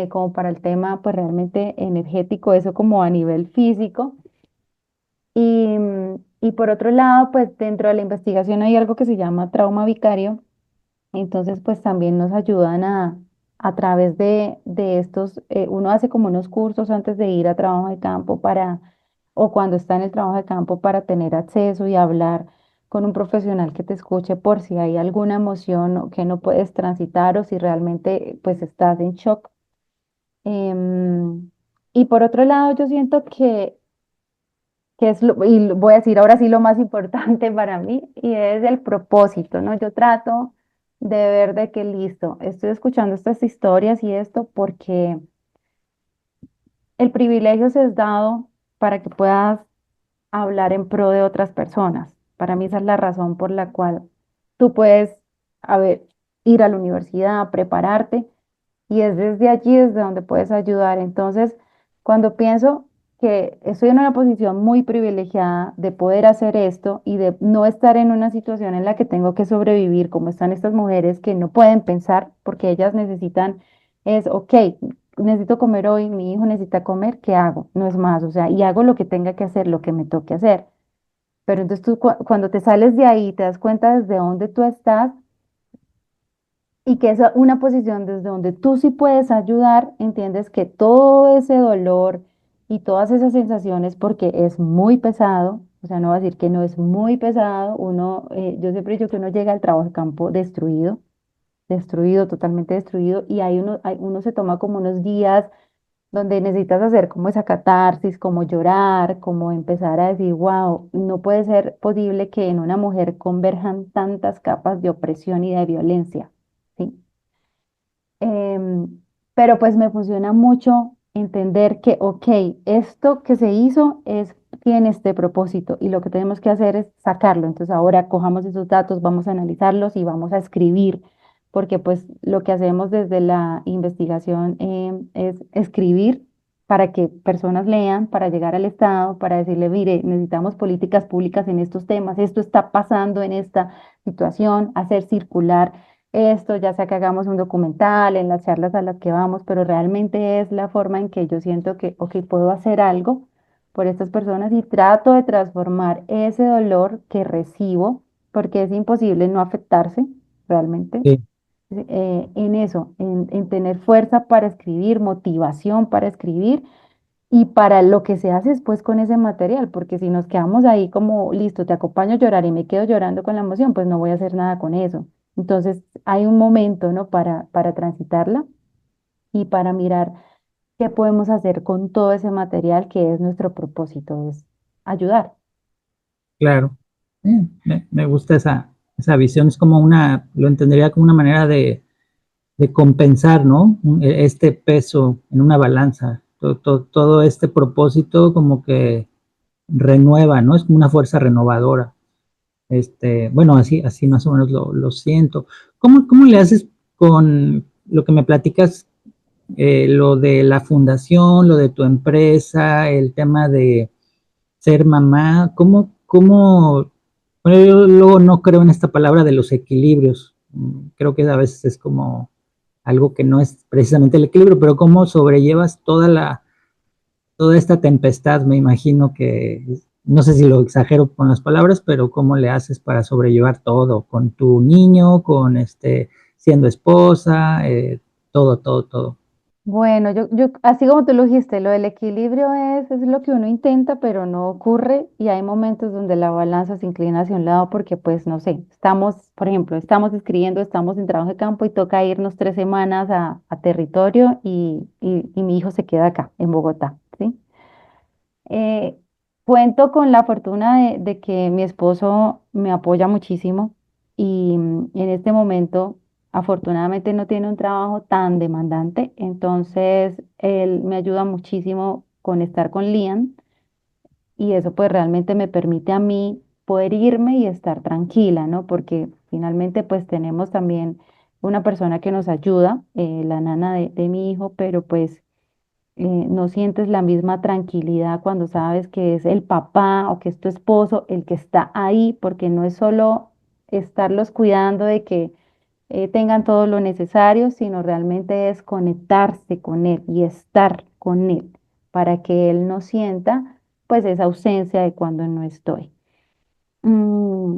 como para el tema pues realmente energético, eso como a nivel físico. Y por otro lado, pues dentro de la investigación hay algo que se llama trauma vicario. Entonces, pues también nos ayudan a través de estos, uno hace como unos cursos antes de ir a trabajo de campo para, o cuando está en el trabajo de campo para tener acceso y hablar con un profesional que te escuche por si hay alguna emoción que no puedes transitar o si realmente pues estás en shock. Y por otro lado, yo siento que es, y voy a decir ahora sí lo más importante para mí, y es el propósito, ¿no? Yo trato de ver de que listo, estoy escuchando estas historias y esto porque el privilegio se es dado para que puedas hablar en pro de otras personas. Para mí esa es la razón por la cual tú puedes, a ver, ir a la universidad, prepararte y es desde allí desde donde puedes ayudar. Entonces, cuando pienso que estoy en una posición muy privilegiada de poder hacer esto y de no estar en una situación en la que tengo que sobrevivir, como están estas mujeres que no pueden pensar porque ellas necesitan, es, ok, necesito comer hoy, mi hijo necesita comer, ¿qué hago? No es más, o sea, y hago lo que tenga que hacer, lo que me toque hacer. Pero entonces tú cuando te sales de ahí, te das cuenta desde dónde tú estás y que es una posición desde donde tú sí puedes ayudar, entiendes que todo ese dolor y todas esas sensaciones, porque es muy pesado, o sea, no voy a decir que no es muy pesado, uno, yo siempre he dicho que uno llega al trabajo de campo destruido, destruido, totalmente destruido, y ahí uno se toma como unos días donde necesitas hacer como esa catarsis, como llorar, como empezar a decir, wow, no puede ser posible que en una mujer converjan tantas capas de opresión y de violencia, ¿sí? Em, pero pues me funciona mucho entender que, ok, esto que se hizo tiene este propósito y lo que tenemos que hacer es sacarlo. Entonces ahora cojamos esos datos, vamos a analizarlos y vamos a escribir, porque pues lo que hacemos desde la investigación es escribir para que personas lean, para llegar al Estado, para decirle, mire, necesitamos políticas públicas en estos temas, esto está pasando en esta situación, hacer circular esto, ya sea que hagamos un documental, en las charlas a las que vamos, pero realmente es la forma en que yo siento que, ok, puedo hacer algo por estas personas y trato de transformar ese dolor que recibo, porque es imposible no afectarse realmente,
Sí,
en eso, en tener fuerza para escribir, motivación para escribir y para lo que se hace después con ese material, porque si nos quedamos ahí como, listo, te acompaño a llorar y me quedo llorando con la emoción, pues no voy a hacer nada con eso. Entonces hay un momento, ¿no? Para transitarla y para mirar qué podemos hacer con todo ese material que es nuestro propósito, es ayudar.
claro. Me gusta esa visión, es como una, lo entendería como una manera de compensar, ¿no? Este peso en una balanza, todo este propósito como que renueva, ¿no? Es como una fuerza renovadora. Bueno, así más o menos lo siento. ¿Cómo le haces con lo que me platicas, lo de la fundación, lo de tu empresa, el tema de ser mamá? Bueno, yo luego no creo en esta palabra de los equilibrios. Creo que a veces es como algo que no es precisamente el equilibrio, pero cómo sobrellevas toda toda esta tempestad, me imagino que, no sé si lo exagero con las palabras, pero ¿cómo le haces para sobrellevar todo? Con tu niño, con siendo esposa, todo, todo, todo.
Bueno, así como tú lo dijiste, lo del equilibrio es lo que uno intenta, pero no ocurre y hay momentos donde la balanza se inclina hacia un lado porque, pues, no sé, estamos, por ejemplo, estamos escribiendo, estamos en trabajo de campo y toca irnos 3 semanas a territorio y mi hijo se queda acá, en Bogotá, ¿sí? Eh, Cuento con la fortuna de que mi esposo me apoya muchísimo y en este momento afortunadamente no tiene un trabajo tan demandante, entonces él me ayuda muchísimo con estar con Liam y eso pues realmente me permite a mí poder irme y estar tranquila, ¿no? Porque finalmente pues tenemos también una persona que nos ayuda, la nana de mi hijo, pero pues no sientes la misma tranquilidad cuando sabes que es el papá o que es tu esposo el que está ahí, porque no es solo estarlos cuidando de que tengan todo lo necesario, sino realmente es conectarse con él y estar con él para que él no sienta pues esa ausencia de cuando no estoy. Mm,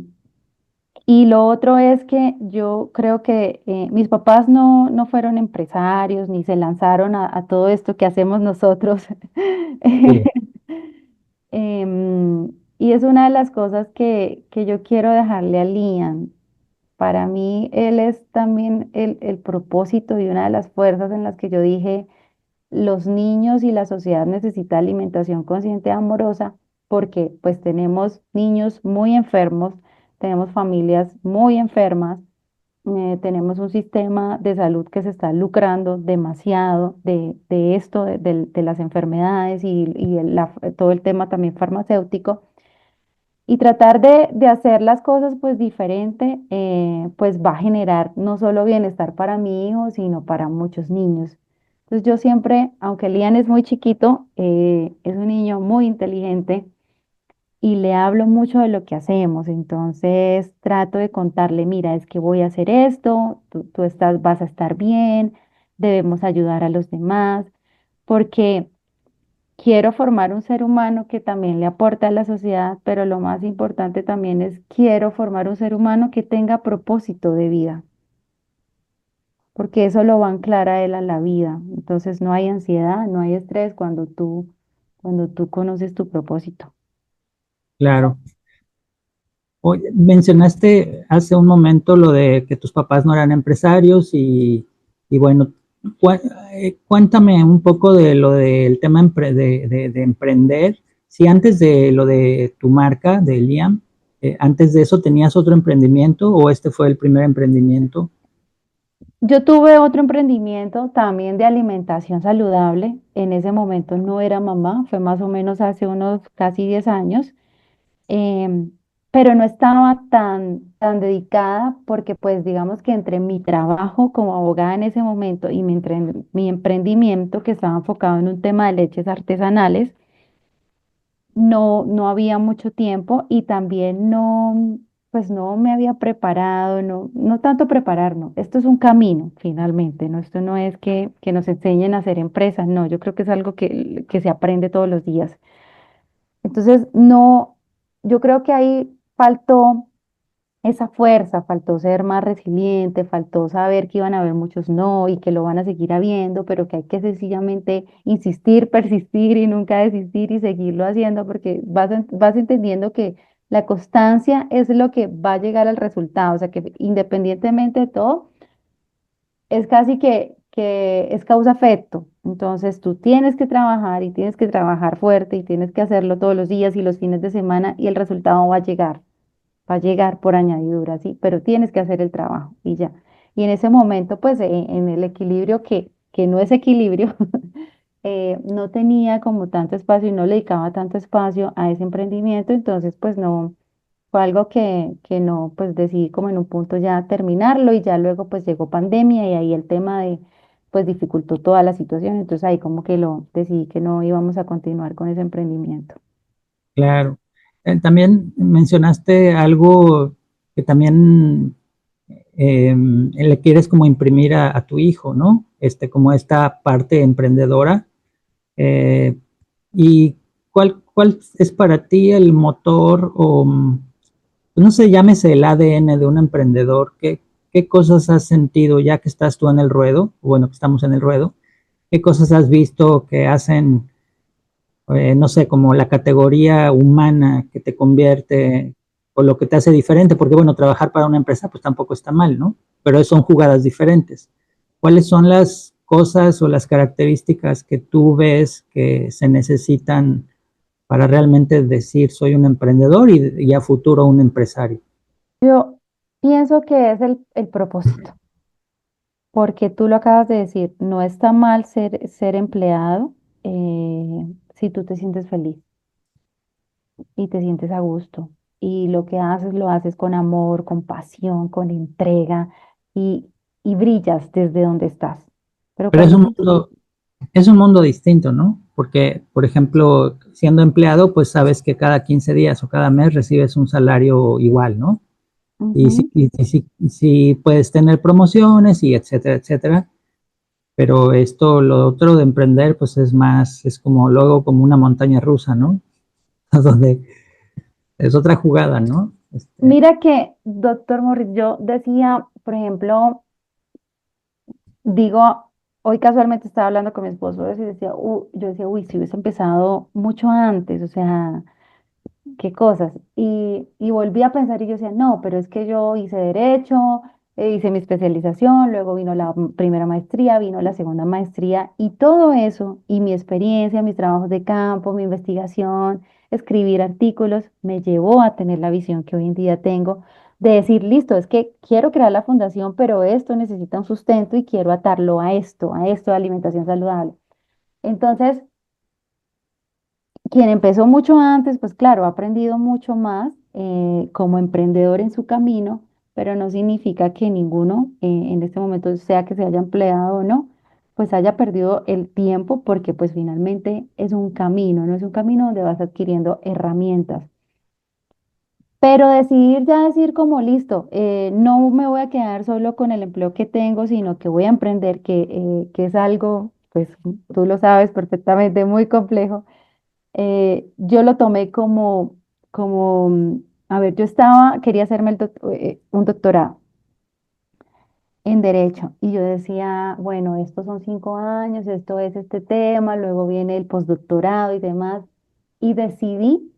y lo otro es que yo creo que mis papás no fueron empresarios ni se lanzaron a todo esto que hacemos nosotros.
Sí,
Y es una de las cosas que yo quiero dejarle a Liam. Para mí, él es también el propósito y una de las fuerzas en las que yo dije, los niños y la sociedad necesita alimentación consciente y amorosa porque pues tenemos niños muy enfermos, tenemos familias muy enfermas, tenemos un sistema de salud que se está lucrando demasiado de esto, de las enfermedades y todo el tema también farmacéutico. Y tratar de hacer las cosas pues diferente, pues va a generar no solo bienestar para mi hijo, sino para muchos niños. Entonces yo siempre, aunque Lian es muy chiquito, es un niño muy inteligente y le hablo mucho de lo que hacemos. Entonces trato de contarle, mira, es que voy a hacer esto, tú vas a estar bien, debemos ayudar a los demás, porque quiero formar un ser humano que también le aporte a la sociedad, pero lo más importante también es quiero formar un ser humano que tenga propósito de vida, porque eso lo va a anclar a él a la vida. Entonces no hay ansiedad, no hay estrés cuando tú conoces tu propósito.
claro. Oye, mencionaste hace un momento lo de que tus papás no eran empresarios y bueno, cuéntame un poco de lo del tema de emprender. Si antes de lo de tu marca, de Liam, antes de eso tenías otro emprendimiento o este fue el primer emprendimiento.
Yo tuve otro emprendimiento también de alimentación saludable. En ese momento no era mamá, fue más o menos hace unos casi 10 años. em, pero no estaba tan dedicada porque pues digamos que entre mi trabajo como abogada en ese momento y mi emprendimiento que estaba enfocado en un tema de leches artesanales, no había mucho tiempo y también pues no me había preparado, no tanto preparar, no. Esto es un camino finalmente, ¿no? Esto no es que nos enseñen a hacer empresas, no, yo creo que es algo que se aprende todos los días. Entonces, no, yo creo que ahí faltó esa fuerza, faltó ser más resiliente, faltó saber que iban a haber muchos no y que lo van a seguir habiendo, pero que hay que sencillamente insistir, persistir y nunca desistir y seguirlo haciendo porque vas entendiendo que la constancia es lo que va a llegar al resultado, o sea que independientemente de todo, es casi que es causa-efecto. Entonces tú tienes que trabajar y tienes que trabajar fuerte y tienes que hacerlo todos los días y los fines de semana y el resultado va a llegar por añadidura, sí, pero tienes que hacer el trabajo y ya. Y en ese momento, pues en el equilibrio que no es equilibrio, no tenía como tanto espacio y no le dedicaba tanto espacio a ese emprendimiento, entonces pues no, fue algo que no, pues decidí como en un punto ya terminarlo y ya luego pues llegó pandemia y ahí el tema pues dificultó toda la situación, entonces ahí como que lo decidí que no íbamos a continuar con ese emprendimiento.
Claro. También mencionaste algo que también le quieres como imprimir a tu hijo, ¿no? Como esta parte emprendedora. Eh, ¿Y cuál es para ti el motor o, no sé, llámese el ADN de un emprendedor? ¿Qué cosas has sentido ya que estás tú en el ruedo? Bueno, que estamos en el ruedo. ¿Qué cosas has visto que hacen, no sé, como la categoría humana que te convierte o lo que te hace diferente? Porque bueno, trabajar para una empresa pues tampoco está mal, ¿no? Pero son jugadas diferentes. ¿Cuáles son las cosas o las características que tú ves que se necesitan para realmente decir soy un emprendedor y a futuro un empresario?
Yo pienso que es el propósito, porque tú lo acabas de decir, no está mal ser empleado si tú te sientes feliz y te sientes a gusto. Y lo que haces lo haces con amor, con pasión, con entrega y, y brillas desde donde estás. Pero
Pero
cuando...
es un mundo distinto, ¿no? Porque, por ejemplo, siendo empleado, pues sabes que cada 15 días o cada mes recibes un salario igual, ¿no? Y sí,
Ujú.
sí puedes tener promociones y etcétera, etcétera. Pero esto, lo otro de emprender, pues es más, es como luego como una montaña rusa, ¿no? Donde es otra jugada, ¿no?
Mira que, doctor Morris, yo decía, por ejemplo, digo, hoy casualmente estaba hablando con mi esposo de eso y decía, yo decía, uy, si hubiese empezado mucho antes, o sea, qué cosas. Y volví a pensar y yo decía, no, pero es que yo hice derecho, hice mi especialización, luego vino la primera maestría, vino la segunda maestría y todo eso y mi experiencia, mis trabajos de campo, mi investigación, escribir artículos, me llevó a tener la visión que hoy en día tengo de decir, listo, es que quiero crear la fundación, pero esto necesita un sustento y quiero atarlo a esto de alimentación saludable. Entonces, quien empezó mucho antes, pues claro, ha aprendido mucho más como emprendedor en su camino, pero no significa que ninguno en este momento, sea que se haya empleado o no, pues haya perdido el tiempo porque pues finalmente es un camino, no es un camino donde vas adquiriendo herramientas. Pero decidir ya decir como listo, no me voy a quedar solo con el empleo que tengo, sino que voy a emprender, que es algo, pues tú lo sabes perfectamente, muy complejo. Yo lo tomé a ver, yo quería hacerme un doctorado en Derecho y yo decía, bueno, estos son 5 años, esto es este tema, luego viene el postdoctorado y demás, y decidí,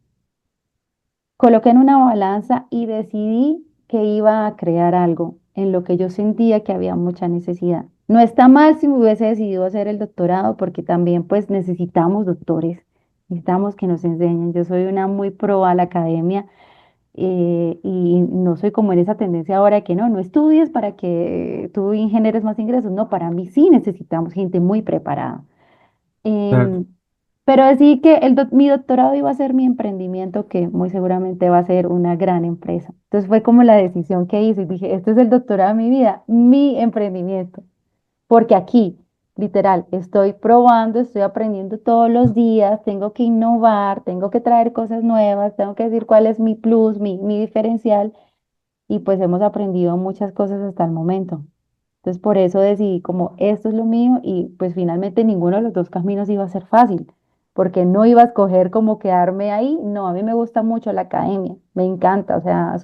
coloqué en una balanza y decidí que iba a crear algo en lo que yo sentía que había mucha necesidad. No está mal si me hubiese decidido hacer el doctorado, porque también pues necesitamos doctores, necesitamos que nos enseñen. Yo soy una muy pro a la academia y no soy como en esa tendencia ahora de que no estudies para que tú generes más ingresos. No, para mí sí necesitamos gente muy preparada.
Claro,
Em, pero decidí que mi doctorado iba a ser mi emprendimiento, que muy seguramente va a ser una gran empresa. Entonces fue como la decisión que hice y dije, este es el doctorado de mi vida, mi emprendimiento. Porque aquí, literal, estoy probando, estoy aprendiendo todos los días, tengo que innovar, tengo que traer cosas nuevas, tengo que decir cuál es mi plus, mi diferencial y pues hemos aprendido muchas cosas hasta el momento. Entonces por eso decidí como esto es lo mío y pues finalmente ninguno de los dos caminos iba a ser fácil, porque no iba a escoger como quedarme ahí. No, a mí me gusta mucho la academia, me encanta, o sea,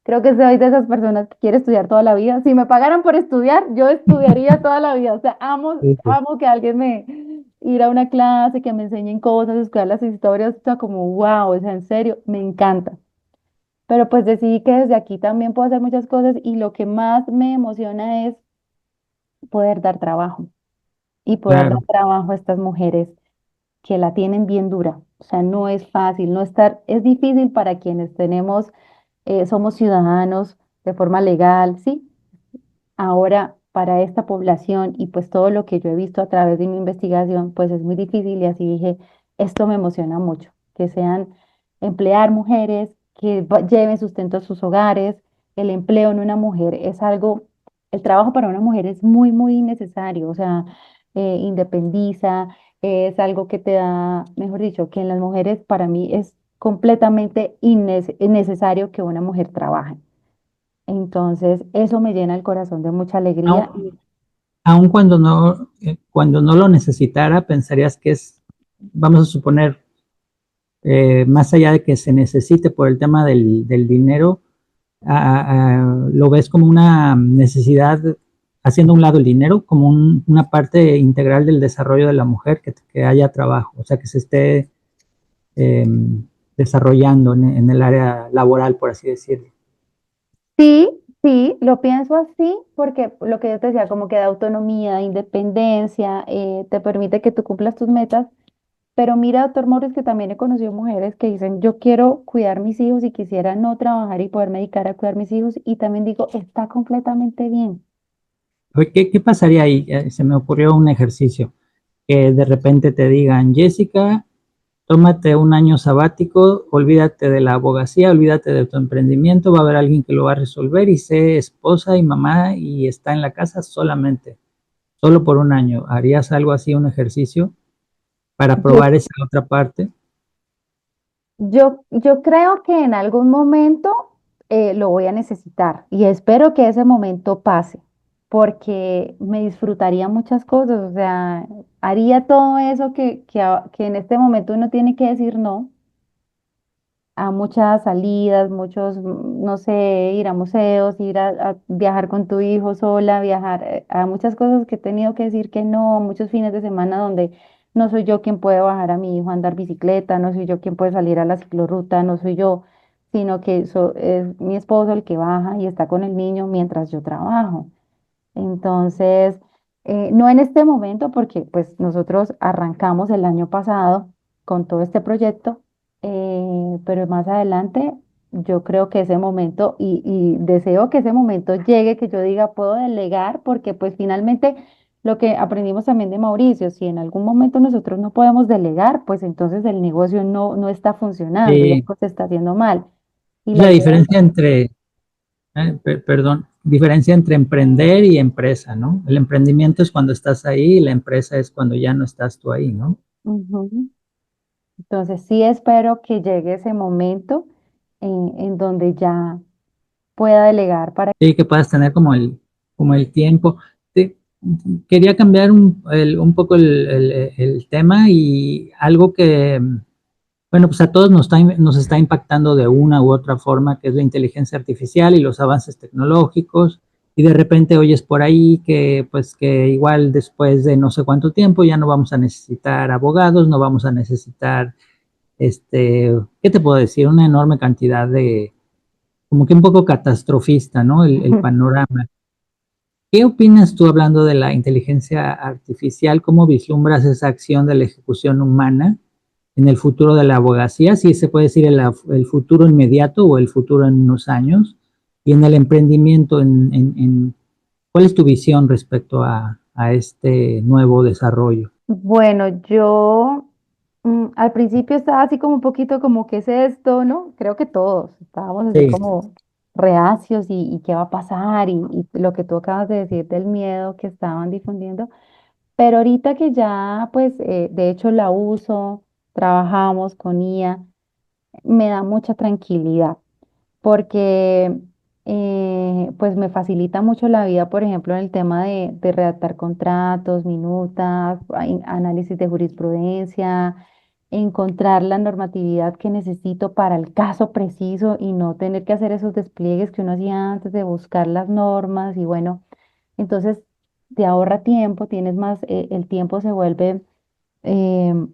creo que soy de esas personas que quiere estudiar toda la vida. Si me pagaran por estudiar, yo estudiaría toda la vida, o sea,
sí, sí,
amo que alguien ir a una clase, que me enseñen cosas, escuchar las historias, o sea, como wow, o sea, en serio, me encanta. Pero pues decidí que desde aquí también puedo hacer muchas cosas y lo que más me emociona es poder dar trabajo y poder dar
claro,
trabajo a estas mujeres que la tienen bien dura. O sea, no es fácil, es difícil para quienes somos ciudadanos de forma legal, ¿sí? Ahora, para esta población y pues todo lo que yo he visto a través de mi investigación, pues es muy difícil y así dije, esto me emociona mucho, que sean emplear mujeres, que lleven sustento a sus hogares. El empleo en una mujer es algo, el trabajo para una mujer es muy, muy necesario, o sea, independiza, es algo que te da, mejor dicho, que en las mujeres para mí es completamente innecesario que una mujer trabaje. Entonces, eso me llena el corazón de mucha alegría.
aun cuando no lo necesitara, pensarías que es vamos a suponer, más allá de que se necesite por el tema del dinero, lo ves como una necesidad, haciendo a un lado el dinero, como una parte integral del desarrollo de la mujer, que haya trabajo, o sea, que se esté eh, desarrollando en el área laboral, por así decirlo.
Sí, sí, lo pienso así porque lo que yo te decía, como que da autonomía, independencia, te permite que tú cumplas tus metas. Pero mira, doctor Morris, que también he conocido mujeres que dicen, yo quiero cuidar mis hijos y quisiera no trabajar y poderme dedicar a cuidar mis hijos. Y también digo, está completamente bien.
¿Qué pasaría ahí? Se me ocurrió un ejercicio, que de repente te digan, Jessica, tómate un año sabático, olvídate de la abogacía, olvídate de tu emprendimiento, va a haber alguien que lo va a resolver y sé esposa y mamá y está en la casa solamente, solo por un año. ¿Harías algo así, un ejercicio para
Yo,
probar esa otra parte?
yo creo que en algún momento lo voy a necesitar y espero que ese momento pase porque me disfrutaría muchas cosas, o sea, haría todo eso que en este momento uno tiene que decir no a muchas salidas, muchos, no sé, ir a museos, ir a viajar con tu hijo sola, viajar a muchas cosas que he tenido que decir que no, muchos fines de semana donde no soy yo quien puede bajar a mi hijo a andar bicicleta, no soy yo quien puede salir a la ciclorruta, no soy yo, sino que es mi esposo el que baja y está con el niño mientras yo trabajo. Entonces, no en este momento, porque pues nosotros arrancamos el año pasado con todo este proyecto, pero más adelante yo creo que ese momento y deseo que ese momento llegue, que yo diga, puedo delegar, porque pues finalmente lo que aprendimos también de Mauricio, si en algún momento nosotros no podemos delegar, pues entonces el negocio no está funcionando y
Sí,
algo se está haciendo mal. Y
es
la
la
idea
diferencia entre, perdón, diferencia entre emprender y empresa, ¿no? El emprendimiento es cuando estás ahí y la empresa es cuando ya no estás tú ahí, ¿no?
Ujú. Entonces sí espero que llegue ese momento en donde ya pueda delegar para...
Sí, que puedas tener como el tiempo. Te- Quería cambiar un poco el tema y algo que, bueno, pues a todos nos está impactando de una u otra forma, que es la inteligencia artificial y los avances tecnológicos. Y de repente oyes por ahí que, pues, que igual después de no sé cuánto tiempo ya no vamos a necesitar abogados, no vamos a necesitar, ¿qué te puedo decir? Una enorme cantidad de, como que un poco catastrofista, ¿no? El panorama. ¿Qué opinas tú hablando de la inteligencia artificial? ¿Cómo vislumbras esa acción de la ejecución humana en el futuro de la abogacía? Si se puede decir el futuro inmediato o el futuro en unos años. Y en el emprendimiento, ¿cuál es tu visión respecto a este nuevo desarrollo?
Bueno, yo al principio estaba así como un poquito como, ¿qué es esto? ¿No? Creo que todos estábamos así
Sí,
como reacios y qué va a pasar y lo que tú acabas de decir del miedo que estaban difundiendo. Pero ahorita que ya, pues, de hecho la uso, trabajamos con IA, me da mucha tranquilidad porque pues me facilita mucho la vida, por ejemplo, en el tema de redactar contratos, minutas, análisis de jurisprudencia, encontrar la normatividad que necesito para el caso preciso y no tener que hacer esos despliegues que uno hacía antes de buscar las normas y bueno, entonces te ahorra tiempo, tienes más, el tiempo se vuelve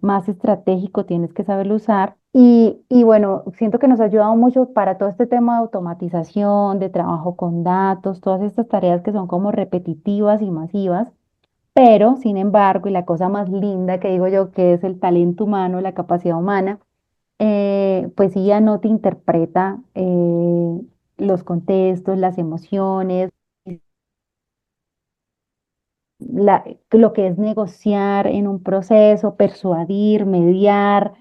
más estratégico, tienes que saberlo usar. Y bueno, siento que nos ha ayudado mucho para todo este tema de automatización, de trabajo con datos, todas estas tareas que son como repetitivas y masivas, pero sin embargo, y la cosa más linda que digo yo, que es el talento humano, la capacidad humana, pues sí ya no te interpreta los contextos, las emociones, lo que es negociar en un proceso, persuadir, mediar,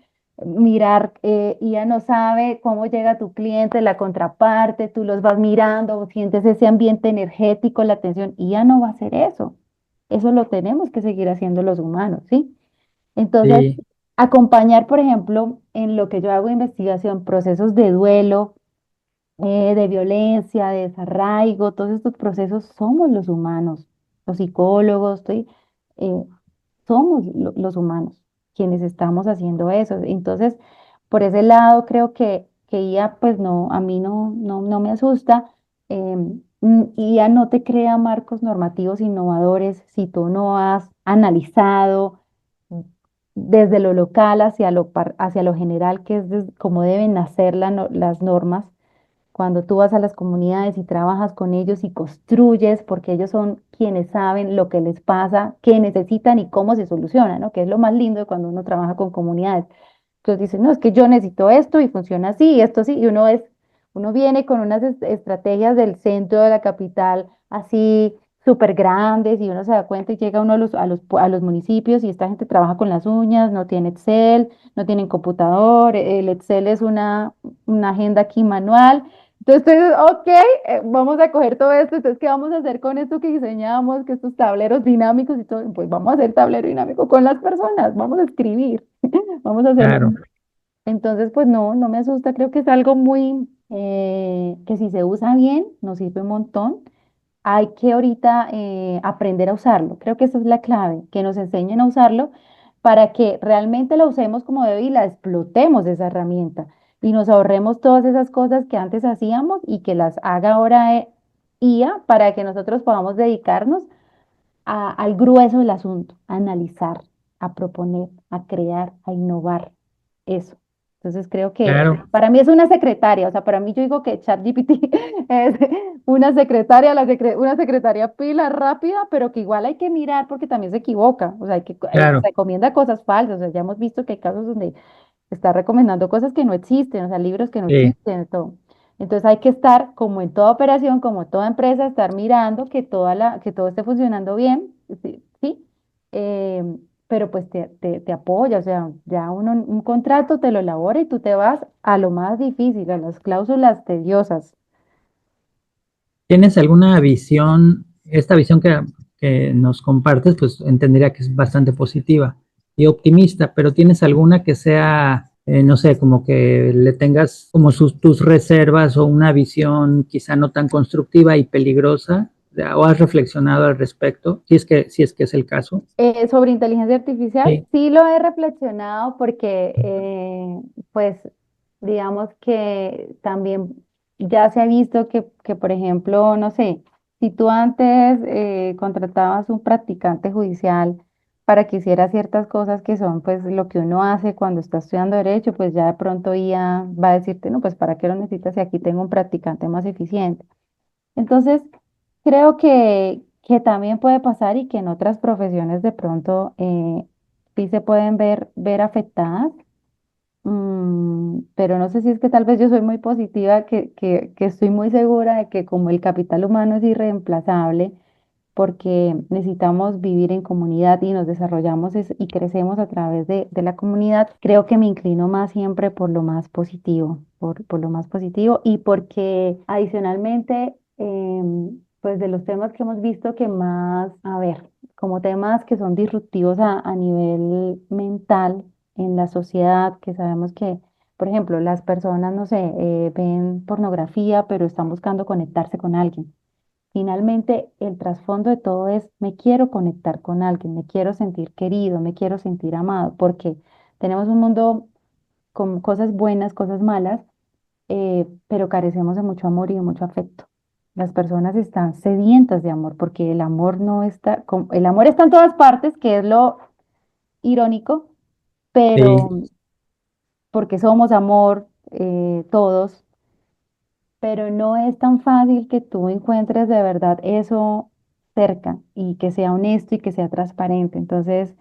mirar, y ya no sabe cómo llega tu cliente, la contraparte, tú los vas mirando, sientes ese ambiente energético, la tensión, y ya no va a ser eso. Eso lo tenemos que seguir haciendo los humanos, ¿sí? Entonces,
sí,
acompañar, por ejemplo, en lo que yo hago de investigación, procesos de duelo, de violencia, de desarraigo, todos estos procesos somos los humanos, los psicólogos, ¿sí? Eh, somos los humanos quienes estamos haciendo eso. Entonces, por ese lado creo que IA, pues no, a mí no me asusta. IA no te crea marcos normativos innovadores si tú no has analizado desde lo local hacia lo general, que es cómo deben nacer las normas. Cuando tú vas a las comunidades y trabajas con ellos y construyes, porque ellos son quienes saben lo que les pasa, qué necesitan y cómo se soluciona, ¿no? Que es lo más lindo de cuando uno trabaja con comunidades. Entonces dicen, no, es que yo necesito esto y funciona así, y esto sí, y uno viene con unas estrategias del centro de la capital así súper grandes y uno se da cuenta y llega uno a los municipios y esta gente trabaja con las uñas, no tiene Excel, no tienen computador, el Excel es una agenda aquí manual. Entonces tú dices, ok, vamos a coger todo esto, entonces ¿qué vamos a hacer con esto que diseñamos, que estos tableros dinámicos y todo? Pues vamos a hacer tablero dinámico con las personas, vamos a escribir, vamos a hacerlo.
Claro,
Entonces, pues no me asusta, creo que es algo muy, que si se usa bien, nos sirve un montón. Hay que ahorita aprender a usarlo. Creo que esa es la clave, que nos enseñen a usarlo para que realmente la usemos como debe y la explotemos esa herramienta y nos ahorremos todas esas cosas que antes hacíamos y que las haga ahora IA para que nosotros podamos dedicarnos al grueso del asunto, a analizar, a proponer, a crear, a innovar. Eso. Entonces creo que
claro.
para mí es una secretaria, o sea, para mí yo digo que ChatGPT es una secretaria, una secretaria pila rápida, pero que igual hay que mirar porque también se equivoca, o sea,
Claro,
recomienda cosas falsas, o sea, ya hemos visto que hay casos donde está recomendando cosas que no existen, o sea, libros que no
sí.
existen, todo. Entonces hay que estar, como en toda operación, como toda empresa, estar mirando que que todo esté funcionando bien, sí, ¿sí? Eh, pero pues te apoya, o sea, ya un contrato te lo elabora y tú te vas a lo más difícil, a las cláusulas tediosas.
¿Tienes alguna visión? Esta visión que nos compartes, pues entendería que es bastante positiva y optimista, pero ¿tienes alguna que sea, no sé, como que le tengas como tus reservas o una visión quizá no tan constructiva y peligrosa? ¿O has reflexionado al respecto? Si es que es el caso.
Sobre inteligencia artificial,
Sí,
sí lo he reflexionado porque, pues, digamos que también ya se ha visto que, por ejemplo, no sé, si tú antes contratabas un practicante judicial para que hiciera ciertas cosas que son, pues, lo que uno hace cuando está estudiando derecho, pues ya de pronto IA va a decirte, no, pues, ¿para qué lo necesitas si aquí tengo un practicante más eficiente? Entonces, creo que también puede pasar y que en otras profesiones de pronto sí se pueden ver afectadas, pero no sé si es que tal vez yo soy muy positiva, que estoy muy segura de que como el capital humano es irreemplazable, porque necesitamos vivir en comunidad y nos desarrollamos y crecemos a través de la comunidad, creo que me inclino más siempre por lo más positivo, por lo más positivo y porque adicionalmente, pues de los temas que hemos visto que más, a ver, como temas que son disruptivos a nivel mental en la sociedad, que sabemos que, por ejemplo, las personas, no sé, ven pornografía, pero están buscando conectarse con alguien. Finalmente, el trasfondo de todo es, me quiero conectar con alguien, me quiero sentir querido, me quiero sentir amado, porque tenemos un mundo con cosas buenas, cosas malas, pero carecemos de mucho amor y de mucho afecto. Las personas están sedientas de amor, porque el amor no está, el amor está en todas partes, que es lo irónico,
sí,
pero porque somos amor, todos, pero no es tan fácil que tú encuentres de verdad eso cerca y que sea honesto y que sea transparente. Entonces,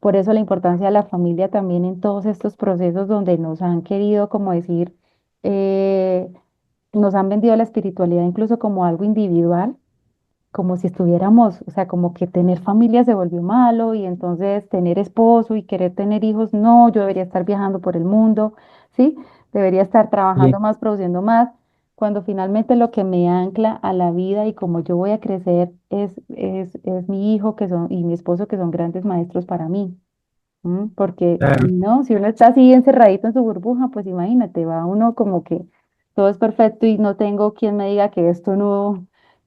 por eso la importancia de la familia también en todos estos procesos donde nos han querido, como decir, eh, nos han vendido la espiritualidad incluso como algo individual, como si estuviéramos, o sea, como que tener familia se volvió malo y entonces tener esposo y querer tener hijos, no, yo debería estar viajando por el mundo, ¿sí? Debería estar
sí,
trabajando más, produciendo más, cuando finalmente lo que me ancla a la vida y como yo voy a crecer es mi hijo que son, y mi esposo que son grandes maestros para mí. Porque si
claro.
no, si uno está así encerradito en su burbuja, pues imagínate, va uno como que todo es perfecto y no tengo quien me diga que esto no,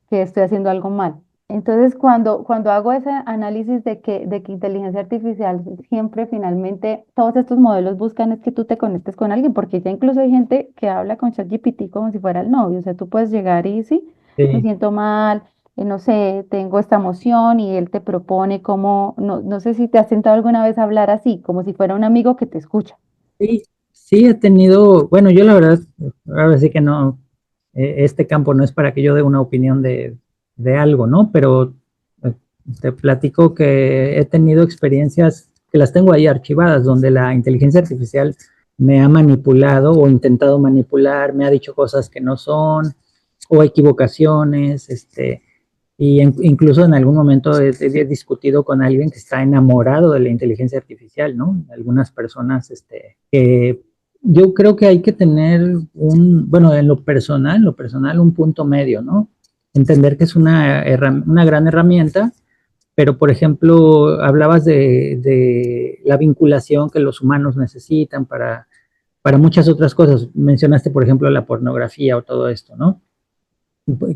que estoy haciendo algo mal. Entonces, cuando hago ese análisis de que inteligencia artificial siempre finalmente todos estos modelos buscan es que tú te conectes con alguien, porque ya incluso hay gente que habla con ChatGPT como si fuera el novio. O sea, tú puedes llegar y sí, me
Sí,
siento mal, no sé, tengo esta emoción y él te propone cómo, no sé si te has sentado alguna vez a hablar así, como si fuera un amigo que te escucha.
sí, sí he tenido, bueno, yo la verdad, ahora sí que no, este campo no es para que yo dé una opinión de algo, ¿no? Pero eh, te platico que he tenido experiencias que las tengo ahí archivadas, donde la inteligencia artificial me ha manipulado o intentado manipular, me ha dicho cosas que no son, o equivocaciones, y incluso en algún momento he discutido con alguien que está enamorado de la inteligencia artificial, ¿no? Algunas personas, que yo creo que hay que tener bueno, en lo personal, un punto medio, ¿no? Entender que es una gran herramienta, pero por ejemplo, hablabas de la vinculación que los humanos necesitan para muchas otras cosas. Mencionaste, por ejemplo, la pornografía o todo esto, ¿no?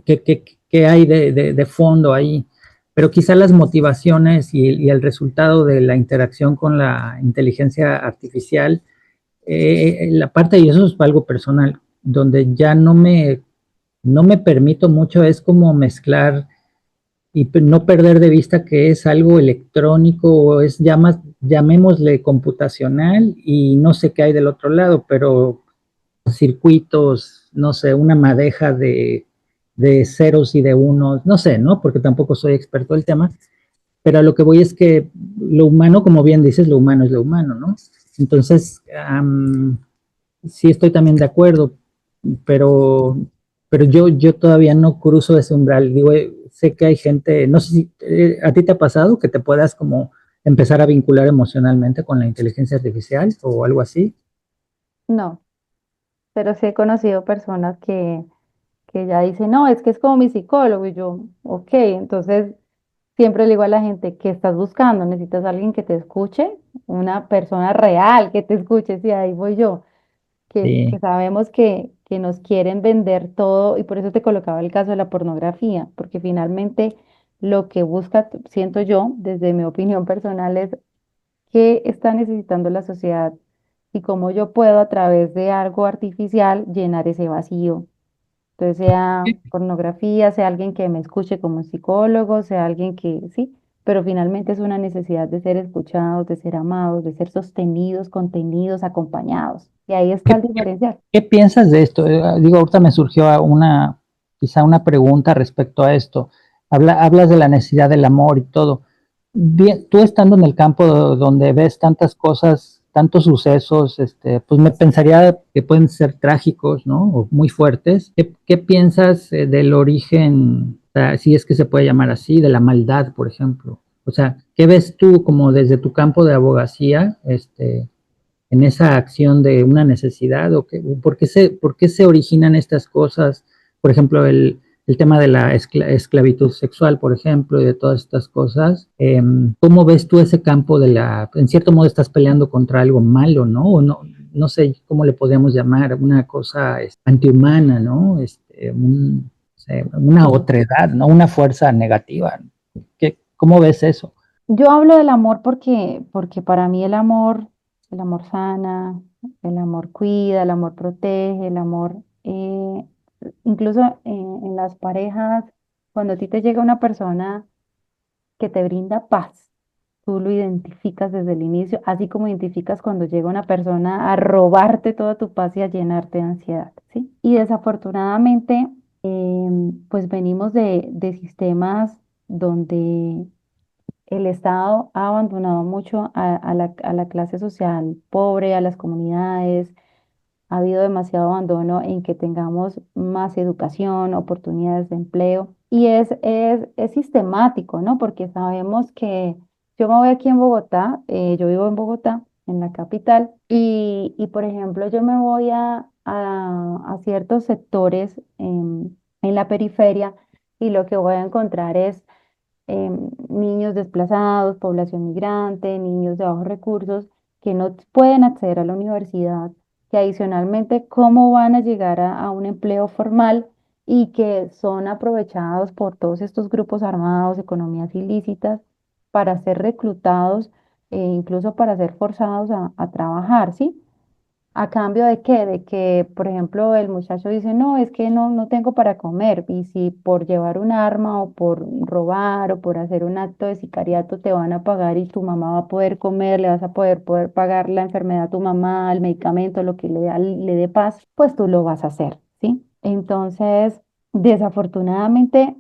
¿Qué hay de fondo ahí? Pero quizá las motivaciones y el resultado de la interacción con la inteligencia artificial, la parte, y eso es algo personal, donde ya no me permito mucho, es como mezclar y no perder de vista que es algo electrónico o es llamémosle computacional y no sé qué hay del otro lado, pero circuitos, no sé, una madeja de ceros y de unos, no sé, ¿no? Porque tampoco soy experto del tema, pero a lo que voy es que lo humano, como bien dices, lo humano es lo humano, ¿no? Entonces, sí estoy también de acuerdo, pero, pero yo todavía no cruzo ese umbral. Digo, sé que hay gente, no sé si a ti te ha pasado que te puedas como empezar a vincular emocionalmente con la inteligencia artificial o algo así.
No, pero sí he conocido personas que ya dicen, no, es que es como mi psicólogo. Y yo, ok, entonces siempre le digo a la gente, ¿qué estás buscando? ¿Necesitas alguien que te escuche? Una persona real que te escuche, sí, ahí voy yo, que
Sí.
sabemos que nos quieren vender todo y por eso te colocaba el caso de la pornografía, porque finalmente lo que busca, siento yo, desde mi opinión personal, es qué está necesitando la sociedad y cómo yo puedo a través de algo artificial llenar ese vacío. Entonces, sea pornografía, sea alguien que me escuche como un psicólogo, sea alguien que sí, pero finalmente es una necesidad de ser escuchados, de ser amados, de ser sostenidos, contenidos, acompañados. Y ahí está
¿Qué,
el diferencial.
qué piensas de esto? Digo, ahorita me surgió quizá una pregunta respecto a esto. Hablas de la necesidad del amor y todo. Bien, tú estando en el campo donde ves tantas cosas, tantos sucesos, pues me pensaría que pueden ser trágicos, ¿no? O muy fuertes. ¿Qué piensas del origen, o sea, si es que se puede llamar así, de la maldad, por ejemplo? O sea, ¿qué ves tú como desde tu campo de abogacía, en esa acción de una necesidad o por qué se originan estas cosas? Por ejemplo, el tema de la esclavitud sexual, por ejemplo, y de todas estas cosas. ¿Cómo ves tú ese campo en cierto modo estás peleando contra algo malo, ¿no? O no, no sé cómo le podríamos llamar, una cosa antihumana, ¿no? O sea, una otredad, ¿no? Una fuerza negativa. ¿Cómo ves eso?
Yo hablo del amor porque para mí el amor sana, el amor cuida, el amor protege, el amor, incluso en las parejas, cuando a ti te llega una persona que te brinda paz, tú lo identificas desde el inicio, así como identificas cuando llega una persona a robarte toda tu paz y a llenarte de ansiedad, ¿sí? Y desafortunadamente, pues venimos de sistemas donde el Estado ha abandonado mucho a la clase social pobre, a las comunidades. Ha habido demasiado abandono en que tengamos más educación, oportunidades de empleo. Y es sistemático, ¿no? Porque sabemos que yo me voy aquí en Bogotá, yo vivo en Bogotá, en la capital, y por ejemplo, yo me voy a ciertos sectores en la periferia y lo que voy a encontrar es niños desplazados, población migrante, niños de bajos recursos que no pueden acceder a la universidad, que adicionalmente, ¿cómo van a llegar a un empleo formal y que son aprovechados por todos estos grupos armados, economías ilícitas, para ser reclutados e incluso para ser forzados a trabajar, ¿sí? ¿A cambio de qué? De que, por ejemplo, el muchacho dice, no, es que no tengo para comer. Y si por llevar un arma o por robar o por hacer un acto de sicariato te van a pagar y tu mamá va a poder comer, le vas a poder pagar la enfermedad a tu mamá, el medicamento, lo que le dé paz, pues tú lo vas a hacer, ¿sí? Entonces, desafortunadamente,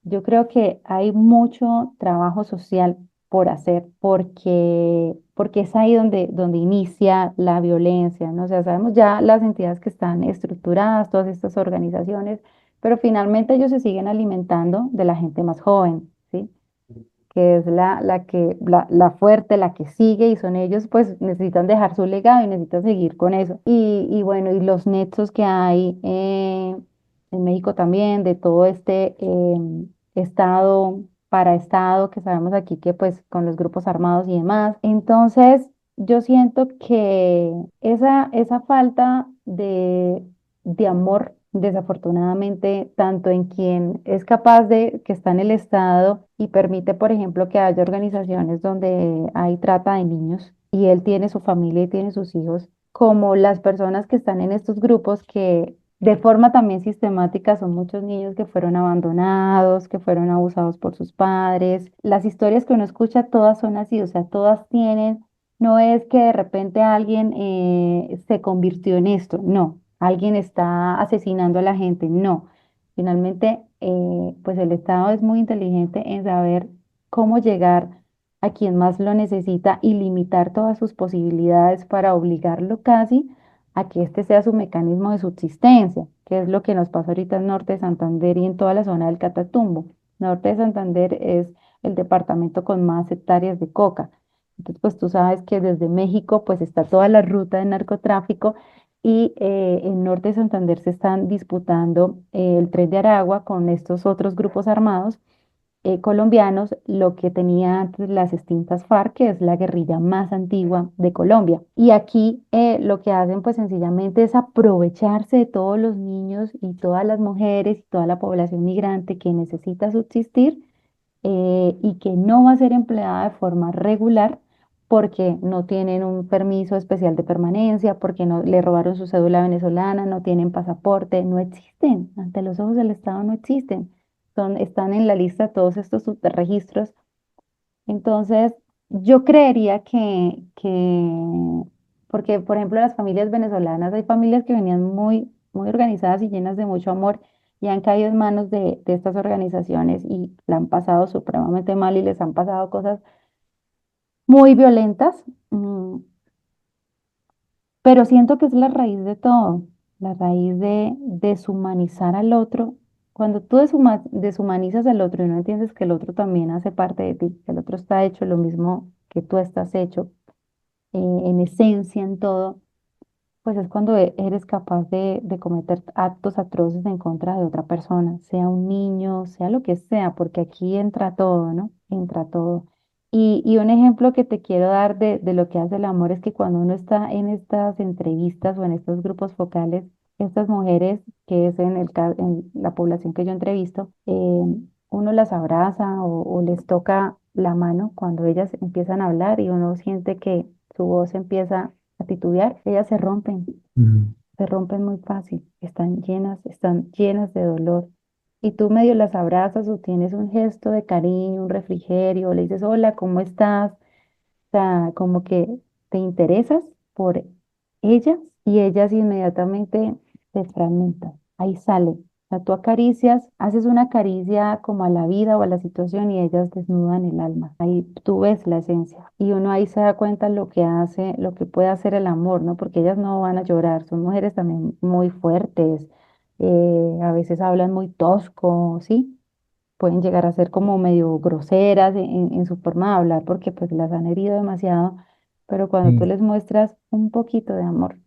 yo creo que hay mucho trabajo social por hacer porque es ahí donde inicia la violencia, ¿no? O sea, sabemos ya las entidades que están estructuradas, todas estas organizaciones, pero finalmente ellos se siguen alimentando de la gente más joven, ¿sí? Que es la fuerte, la que sigue, y son ellos, pues necesitan dejar su legado y necesitan seguir con eso. Y bueno, y los nexos que hay en México también, de todo este estado para estado, que sabemos aquí que pues con los grupos armados y demás. Entonces, yo siento que esa falta de amor, desafortunadamente, tanto en quien es capaz de, que está en el Estado y permite, por ejemplo, que haya organizaciones donde hay trata de niños y él tiene su familia y tiene sus hijos, como las personas que están en estos grupos que de forma también sistemática son muchos niños que fueron abandonados, que fueron abusados por sus padres. Las historias que uno escucha todas son así, o sea, todas tienen, no es que de repente alguien se convirtió en esto, no, alguien está asesinando a la gente, no. Finalmente, pues el Estado es muy inteligente en saber cómo llegar a quien más lo necesita y limitar todas sus posibilidades para obligarlo casi a que este sea su mecanismo de subsistencia, que es lo que nos pasa ahorita en Norte de Santander y en toda la zona del Catatumbo. Norte de Santander es el departamento con más hectáreas de coca. Entonces, pues tú sabes que desde México pues está toda la ruta de narcotráfico y en Norte de Santander se están disputando el Tren de Aragua con estos otros grupos armados colombianos, lo que tenía antes las extintas FARC, que es la guerrilla más antigua de Colombia. Y aquí lo que hacen pues sencillamente es aprovecharse de todos los niños y todas las mujeres y toda la población migrante que necesita subsistir y que no va a ser empleada de forma regular porque no tienen un permiso especial de permanencia, porque no le robaron su cédula venezolana, no tienen pasaporte, no existen, ante los ojos del Estado no existen. Están en la lista todos estos registros. Entonces, yo creería porque por ejemplo las familias venezolanas, hay familias que venían muy organizadas y llenas de mucho amor y han caído en manos de estas organizaciones y la han pasado supremamente mal y les han pasado cosas muy violentas. Pero siento que es la raíz de todo, la raíz de deshumanizar al otro. Cuando tú deshumanizas al otro y no entiendes que el otro también hace parte de ti, que el otro está hecho lo mismo que tú estás hecho, en esencia, en todo, pues es cuando eres capaz de cometer actos atroces en contra de otra persona, sea un niño, sea lo que sea, porque aquí entra todo, ¿no? Entra todo. Y un ejemplo que te quiero dar de lo que hace el amor es que cuando uno está en estas entrevistas o en estos grupos focales, estas mujeres, que es en la población que yo entrevisto, uno las abraza o les toca la mano cuando ellas empiezan a hablar y uno siente que su voz empieza a titubear, ellas
Mm.
se rompen muy fácil, están llenas de dolor. Y tú medio las abrazas o tienes un gesto de cariño, un refrigerio, o le dices, hola, ¿cómo estás? O sea, como que te interesas por ellas y ellas inmediatamente se fragmentan. Ahí sale. O sea, tú acaricias, haces una caricia como a la vida o a la situación y ellas desnudan el alma. Ahí tú ves la esencia. Y uno ahí se da cuenta lo que hace, lo que puede hacer el amor, ¿no? Porque ellas no van a llorar. Son mujeres también muy fuertes. A veces hablan muy tosco, ¿sí? Pueden llegar a ser como medio groseras en su forma de hablar porque pues las han herido demasiado, pero cuando tú
Sí,
les muestras un poquito de amor,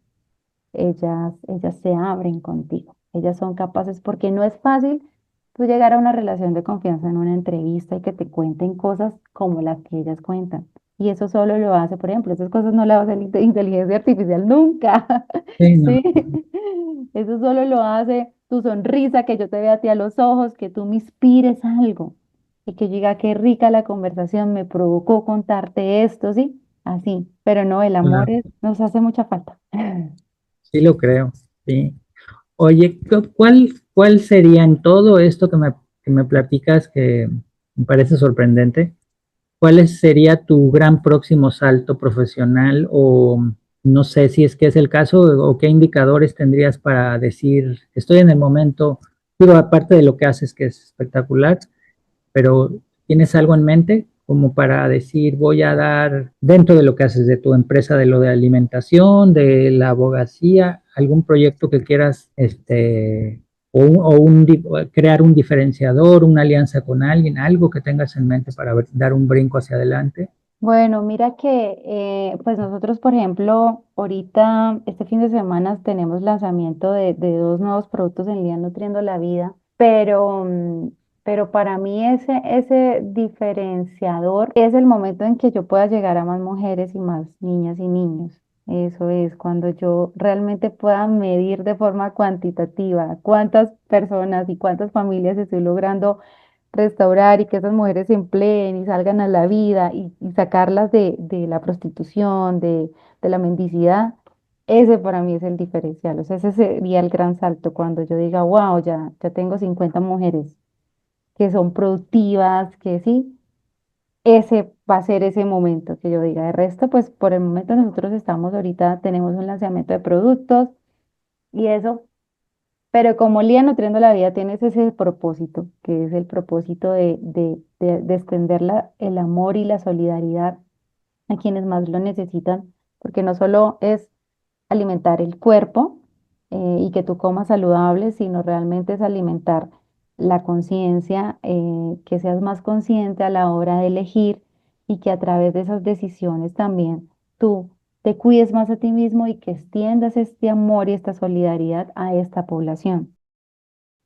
ellas se abren contigo, ellas son capaces, porque no es fácil tú llegar a una relación de confianza en una entrevista y que te cuenten cosas como las que ellas cuentan. Y eso solo lo hace, por ejemplo, esas cosas no las va a hacer inteligencia artificial nunca.
sí, no,
Sí, eso solo lo hace tu sonrisa, que yo te vea a ti a los ojos, que tú me inspires algo y que yo diga, qué rica la conversación, me provocó contarte esto, ¿sí? Así, pero no, el amor
Claro,
nos hace mucha falta.
sí lo creo, sí. Oye, ¿cuál sería en todo esto que me platicas que me parece sorprendente? ¿Cuál sería tu gran próximo salto profesional o no sé si es que es el caso o qué indicadores tendrías para decir, estoy en el momento, digo, aparte de lo que haces que es espectacular, pero ¿tienes algo en mente como para decir, voy a dar dentro de lo que haces de tu empresa, de lo de alimentación, de la abogacía, algún proyecto que quieras, crear un diferenciador, una alianza con alguien, algo que tengas en mente para dar un brinco hacia adelante?
Bueno, mira que pues nosotros, por ejemplo, ahorita, este fin de semana tenemos lanzamiento de dos nuevos productos en línea Nutriendo la Vida, pero para mí ese diferenciador es el momento en que yo pueda llegar a más mujeres y más niñas y niños. Eso es, cuando yo realmente pueda medir de forma cuantitativa cuántas personas y cuántas familias estoy logrando restaurar y que esas mujeres se empleen y salgan a la vida y sacarlas de la prostitución, de la mendicidad, ese para mí es el diferencial. O sea, ese sería el gran salto cuando yo diga, wow, ya tengo 50 mujeres que son productivas, que sí, ese va a ser ese momento que yo diga. De resto, pues por el momento nosotros estamos ahorita, tenemos un lanzamiento de productos y eso. Pero como Lía Nutriendo la Vida tienes ese propósito, que es el propósito de extender el amor y la solidaridad a quienes más lo necesitan, porque no solo es alimentar el cuerpo y que tú comas saludable, sino realmente es alimentar la conciencia, que seas más consciente a la hora de elegir y que a través de esas decisiones también tú te cuides más a ti mismo y que extiendas este amor y esta solidaridad a esta población.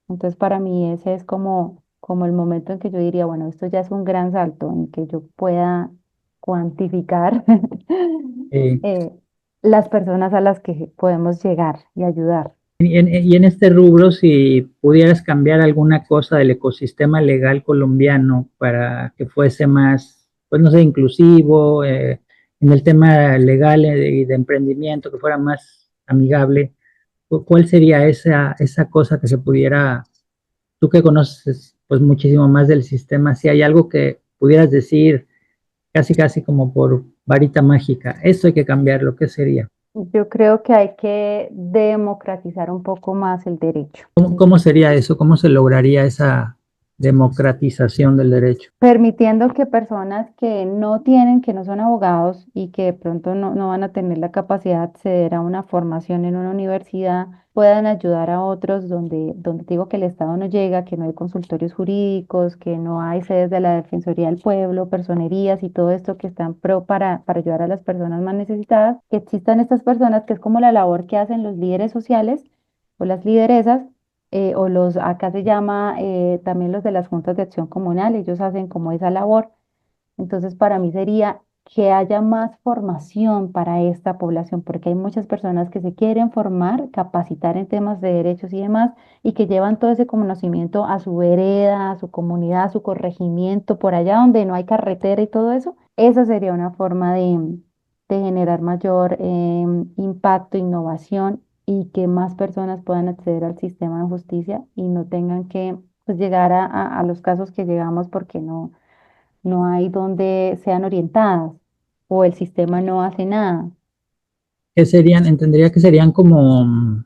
Entonces, para mí ese es como el momento en que yo diría, bueno, esto ya es un gran salto, en que yo pueda cuantificar
Eh,
eh, las personas a las que podemos llegar y ayudar.
y en este rubro, si pudieras cambiar alguna cosa del ecosistema legal colombiano para que fuese más, pues no sé, inclusivo, en el tema legal y de emprendimiento, que fuera más amigable, ¿cuál sería esa cosa que se pudiera, tú que conoces pues muchísimo más del sistema, si hay algo que pudieras decir casi casi como por varita mágica, esto hay que cambiarlo, ¿qué sería?
Yo creo que hay que democratizar un poco más el derecho.
¿Cómo sería eso? ¿Cómo se lograría esa democratización del derecho?
Permitiendo que personas que no tienen, que no son abogados y que de pronto no van a tener la capacidad de acceder a una formación en una universidad, puedan ayudar a otros donde te digo que el Estado no llega, que no hay consultorios jurídicos, que no hay sedes de la Defensoría del Pueblo, personerías y todo esto que están pro para ayudar a las personas más necesitadas, que existan estas personas, que es como la labor que hacen los líderes sociales o las lideresas o acá se llama también los de las juntas de acción comunal, ellos hacen como esa labor. Entonces, para mí sería que haya más formación para esta población, porque hay muchas personas que se quieren formar, capacitar en temas de derechos y demás, y que llevan todo ese conocimiento a su vereda, a su comunidad, a su corregimiento, por allá donde no hay carretera y todo eso. Esa sería una forma de generar mayor impacto, innovación y que más personas puedan acceder al sistema de justicia y no tengan que pues, llegar a los casos que llegamos porque no hay donde sean orientadas o el sistema no hace nada.
¿Qué serían? Entendería que serían como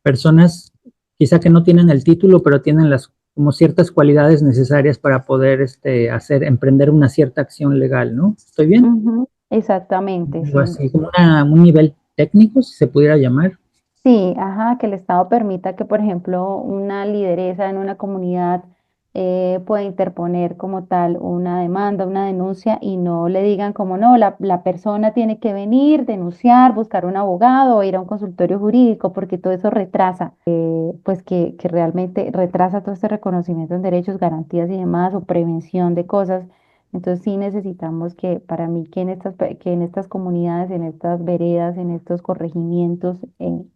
personas quizá que no tienen el título, pero tienen las como ciertas cualidades necesarias para poder emprender una cierta acción legal, ¿no? ¿Estoy bien?
Ujú, exactamente,
Algo
sí.
así, como un nivel técnico, si se pudiera llamar.
Sí, ajá, que el Estado permita que, por ejemplo, una lideresa en una comunidad pueda interponer como tal una demanda, una denuncia y no le digan como no, la persona tiene que venir, denunciar, buscar un abogado o ir a un consultorio jurídico porque todo eso retrasa, pues que realmente retrasa todo este reconocimiento en derechos, garantías y demás o prevención de cosas. Entonces sí necesitamos que para mí que en estas comunidades, en estas veredas, en estos corregimientos, el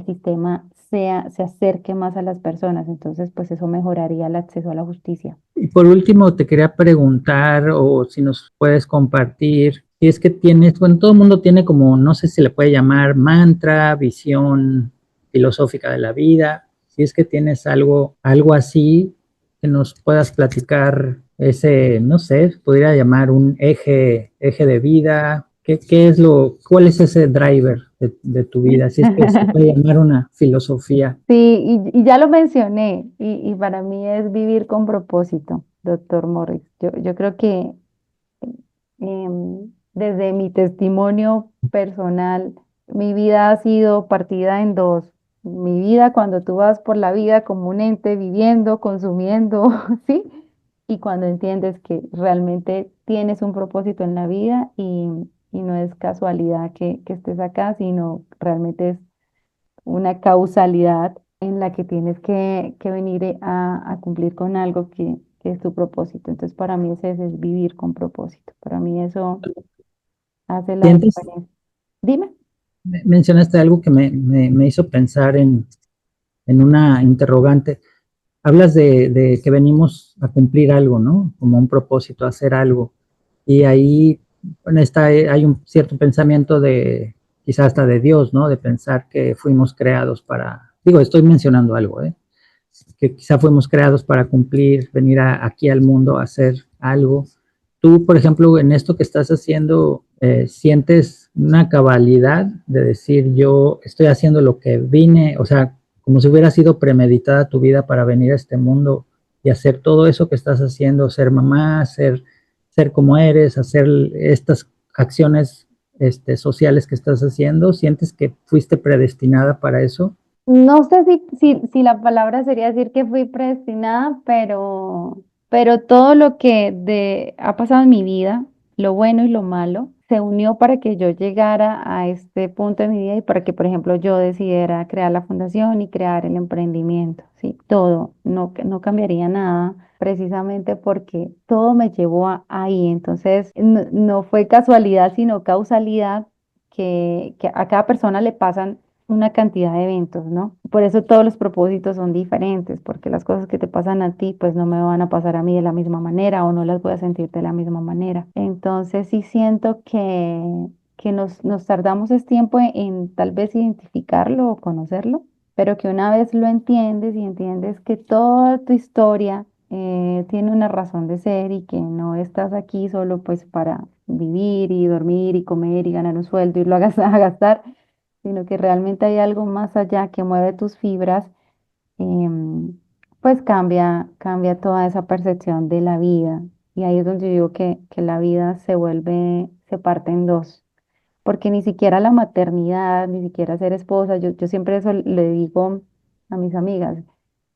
sistema se acerque más a las personas. Entonces, pues eso mejoraría el acceso a la justicia.
Y por último, te quería preguntar, o si nos puedes compartir, si es que tienes, bueno, todo el mundo tiene como, no sé si le puede llamar mantra, visión filosófica de la vida, si es que tienes algo así, que nos puedas platicar ese, no sé, podría llamar un eje de vida. ¿Cuál es ese driver de tu vida? Si es que se puede llamar una filosofía.
Sí, y ya lo mencioné, y para mí es vivir con propósito, doctor Morris. Yo creo que desde mi testimonio personal, mi vida ha sido partida en dos. Mi vida cuando tú vas por la vida como un ente viviendo, consumiendo, ¿sí? Y cuando entiendes que realmente tienes un propósito en la vida y no es casualidad que estés acá, sino realmente es una causalidad en la que tienes que venir a cumplir con algo que es tu propósito. Entonces, para mí ese es vivir con propósito. Para mí eso hace la
¿Sientes?
diferencia. Dime.
Mencionaste algo que me hizo pensar en una interrogante. Hablas de que venimos a cumplir algo, ¿no? Como un propósito, a hacer algo. Y ahí bueno, hay un cierto pensamiento de, quizás hasta de Dios, ¿no? De pensar que fuimos creados para, digo, estoy mencionando algo, ¿eh? Que quizá fuimos creados para cumplir, venir aquí al mundo a hacer algo. Tú, por ejemplo, en esto que estás haciendo, ¿sientes una cabalidad de decir yo estoy haciendo lo que vine, o sea, como si hubiera sido premeditada tu vida para venir a este mundo y hacer todo eso que estás haciendo, ser mamá, ser como eres, hacer estas acciones sociales que estás haciendo? ¿Sientes que fuiste predestinada para eso?
No sé si la palabra sería decir que fui predestinada, pero todo lo que ha pasado en mi vida, lo bueno y lo malo, se unió para que yo llegara a este punto de mi vida y para que, por ejemplo, yo decidiera crear la fundación y crear el emprendimiento, ¿sí? Todo, no cambiaría nada, precisamente porque todo me llevó ahí. Entonces, no fue casualidad, sino causalidad que a cada persona le pasan una cantidad de eventos, ¿no? Por eso todos los propósitos son diferentes, porque las cosas que te pasan a ti, pues no me van a pasar a mí de la misma manera o no las voy a sentir de la misma manera. Entonces sí siento que nos tardamos es tiempo en tal vez identificarlo o conocerlo, pero que una vez lo entiendes y entiendes que toda tu historia tiene una razón de ser y que no estás aquí solo pues para vivir y dormir y comer y ganar un sueldo y lo hagas a gastar, sino que realmente hay algo más allá que mueve tus fibras, pues cambia toda esa percepción de la vida. Y ahí es donde yo digo que la vida se parte en dos, porque ni siquiera la maternidad, ni siquiera ser esposa, yo siempre eso le digo a mis amigas,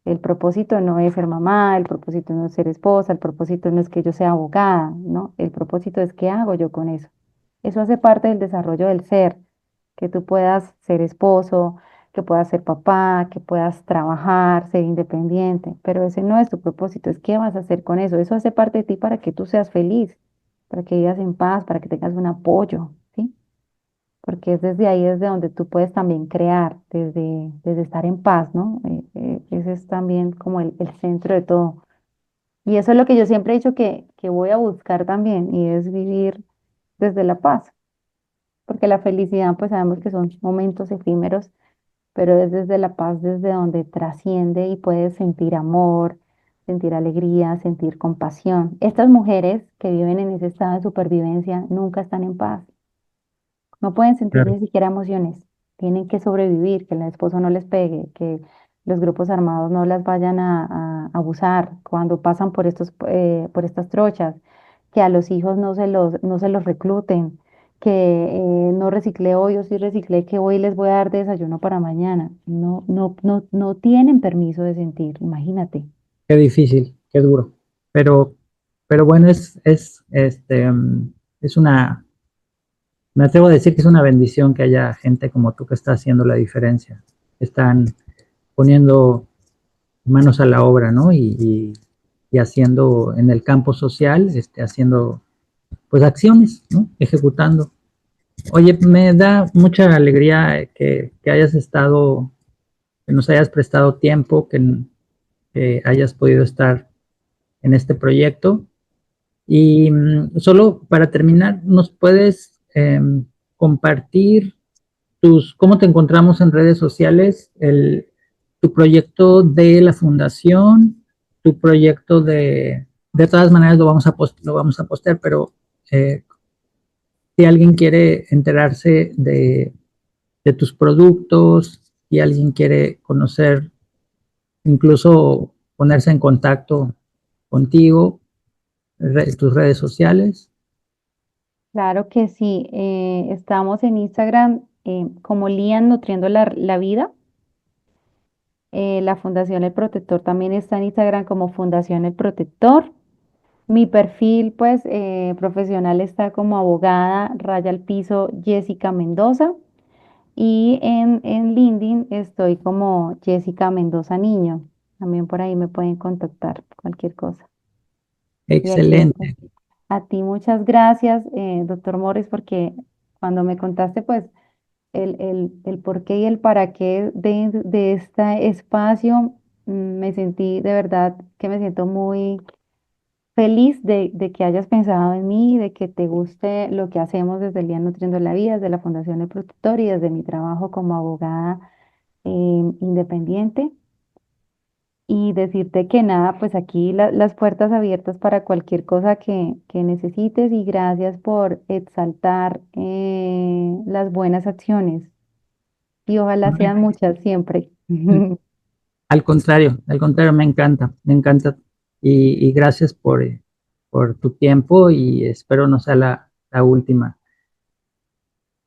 el propósito no es ser mamá, el propósito no es ser esposa, el propósito no es que yo sea abogada, ¿no? El propósito es qué hago yo con eso. Eso hace parte del desarrollo del ser, que tú puedas ser esposo, que puedas ser papá, que puedas trabajar, ser independiente, pero ese no es tu propósito, es qué vas a hacer con eso. Eso hace parte de ti para que tú seas feliz, para que vivas en paz, para que tengas un apoyo, ¿sí? Porque es desde ahí, desde donde tú puedes también crear, desde estar en paz, ¿no? Ese es también como el centro de todo. Y eso es lo que yo siempre he dicho que voy a buscar también, y es vivir desde la paz, porque la felicidad, pues sabemos que son momentos efímeros, pero es desde la paz, desde donde trasciende y puedes sentir amor, sentir alegría, sentir compasión. Estas mujeres que viven en ese estado de supervivencia nunca están en paz. No pueden sentir
Claro.
ni siquiera emociones. Tienen que sobrevivir, que el esposo no les pegue, que los grupos armados no las vayan a abusar cuando pasan por estas trochas, que a los hijos no se los recluten, que no reciclé hoy o sí reciclé, que hoy les voy a dar desayuno para mañana. No tienen permiso de sentir, imagínate.
Qué difícil, qué duro. Pero, pero bueno, es una, me atrevo a decir que es una bendición que haya gente como tú que está haciendo la diferencia. Están poniendo manos a la obra, ¿no? Y haciendo en el campo social, haciendo pues acciones, ¿no? Ejecutando. Oye, me da mucha alegría que hayas estado nos hayas prestado tiempo, que hayas podido estar en este proyecto. Y solo para terminar, ¿nos puedes compartir cómo te encontramos en redes sociales, tu proyecto de la fundación, tu proyecto de todas maneras lo vamos a postear, pero si alguien quiere enterarse de tus productos, si alguien quiere conocer, incluso ponerse en contacto contigo, tus redes sociales.
Claro que sí. Estamos en Instagram como Lian Nutriendo la Vida. La Fundación El Protector también está en Instagram como Fundación El Protector. Mi perfil, pues, profesional está como abogada, raya al piso, Jessica Mendoza. Y en LinkedIn estoy como Jessica Mendoza Niño. También por ahí me pueden contactar, cualquier cosa. Y aquí estoy.
Excelente.
A ti muchas gracias, doctor Morris, porque cuando me contaste, pues, el por qué y el para qué de este espacio, me sentí de verdad que me siento muy feliz de que hayas pensado en mí, de que te guste lo que hacemos desde el Día Nutriendo la Vida, desde la Fundación El Protector y desde mi trabajo como abogada independiente. Y decirte que nada, pues aquí las puertas abiertas para cualquier cosa que necesites y gracias por exaltar las buenas acciones y ojalá sean muchas siempre.
Al contrario, me encanta. Y gracias por tu tiempo y espero no sea la última.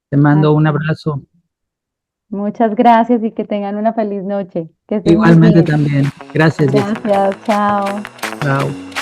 Te
A
mando un
ti.
abrazo.
Muchas gracias y que tengan una feliz noche. Que estén muy
Igualmente
bien.
también. Gracias, Jessica.
Gracias, chao.
Chao.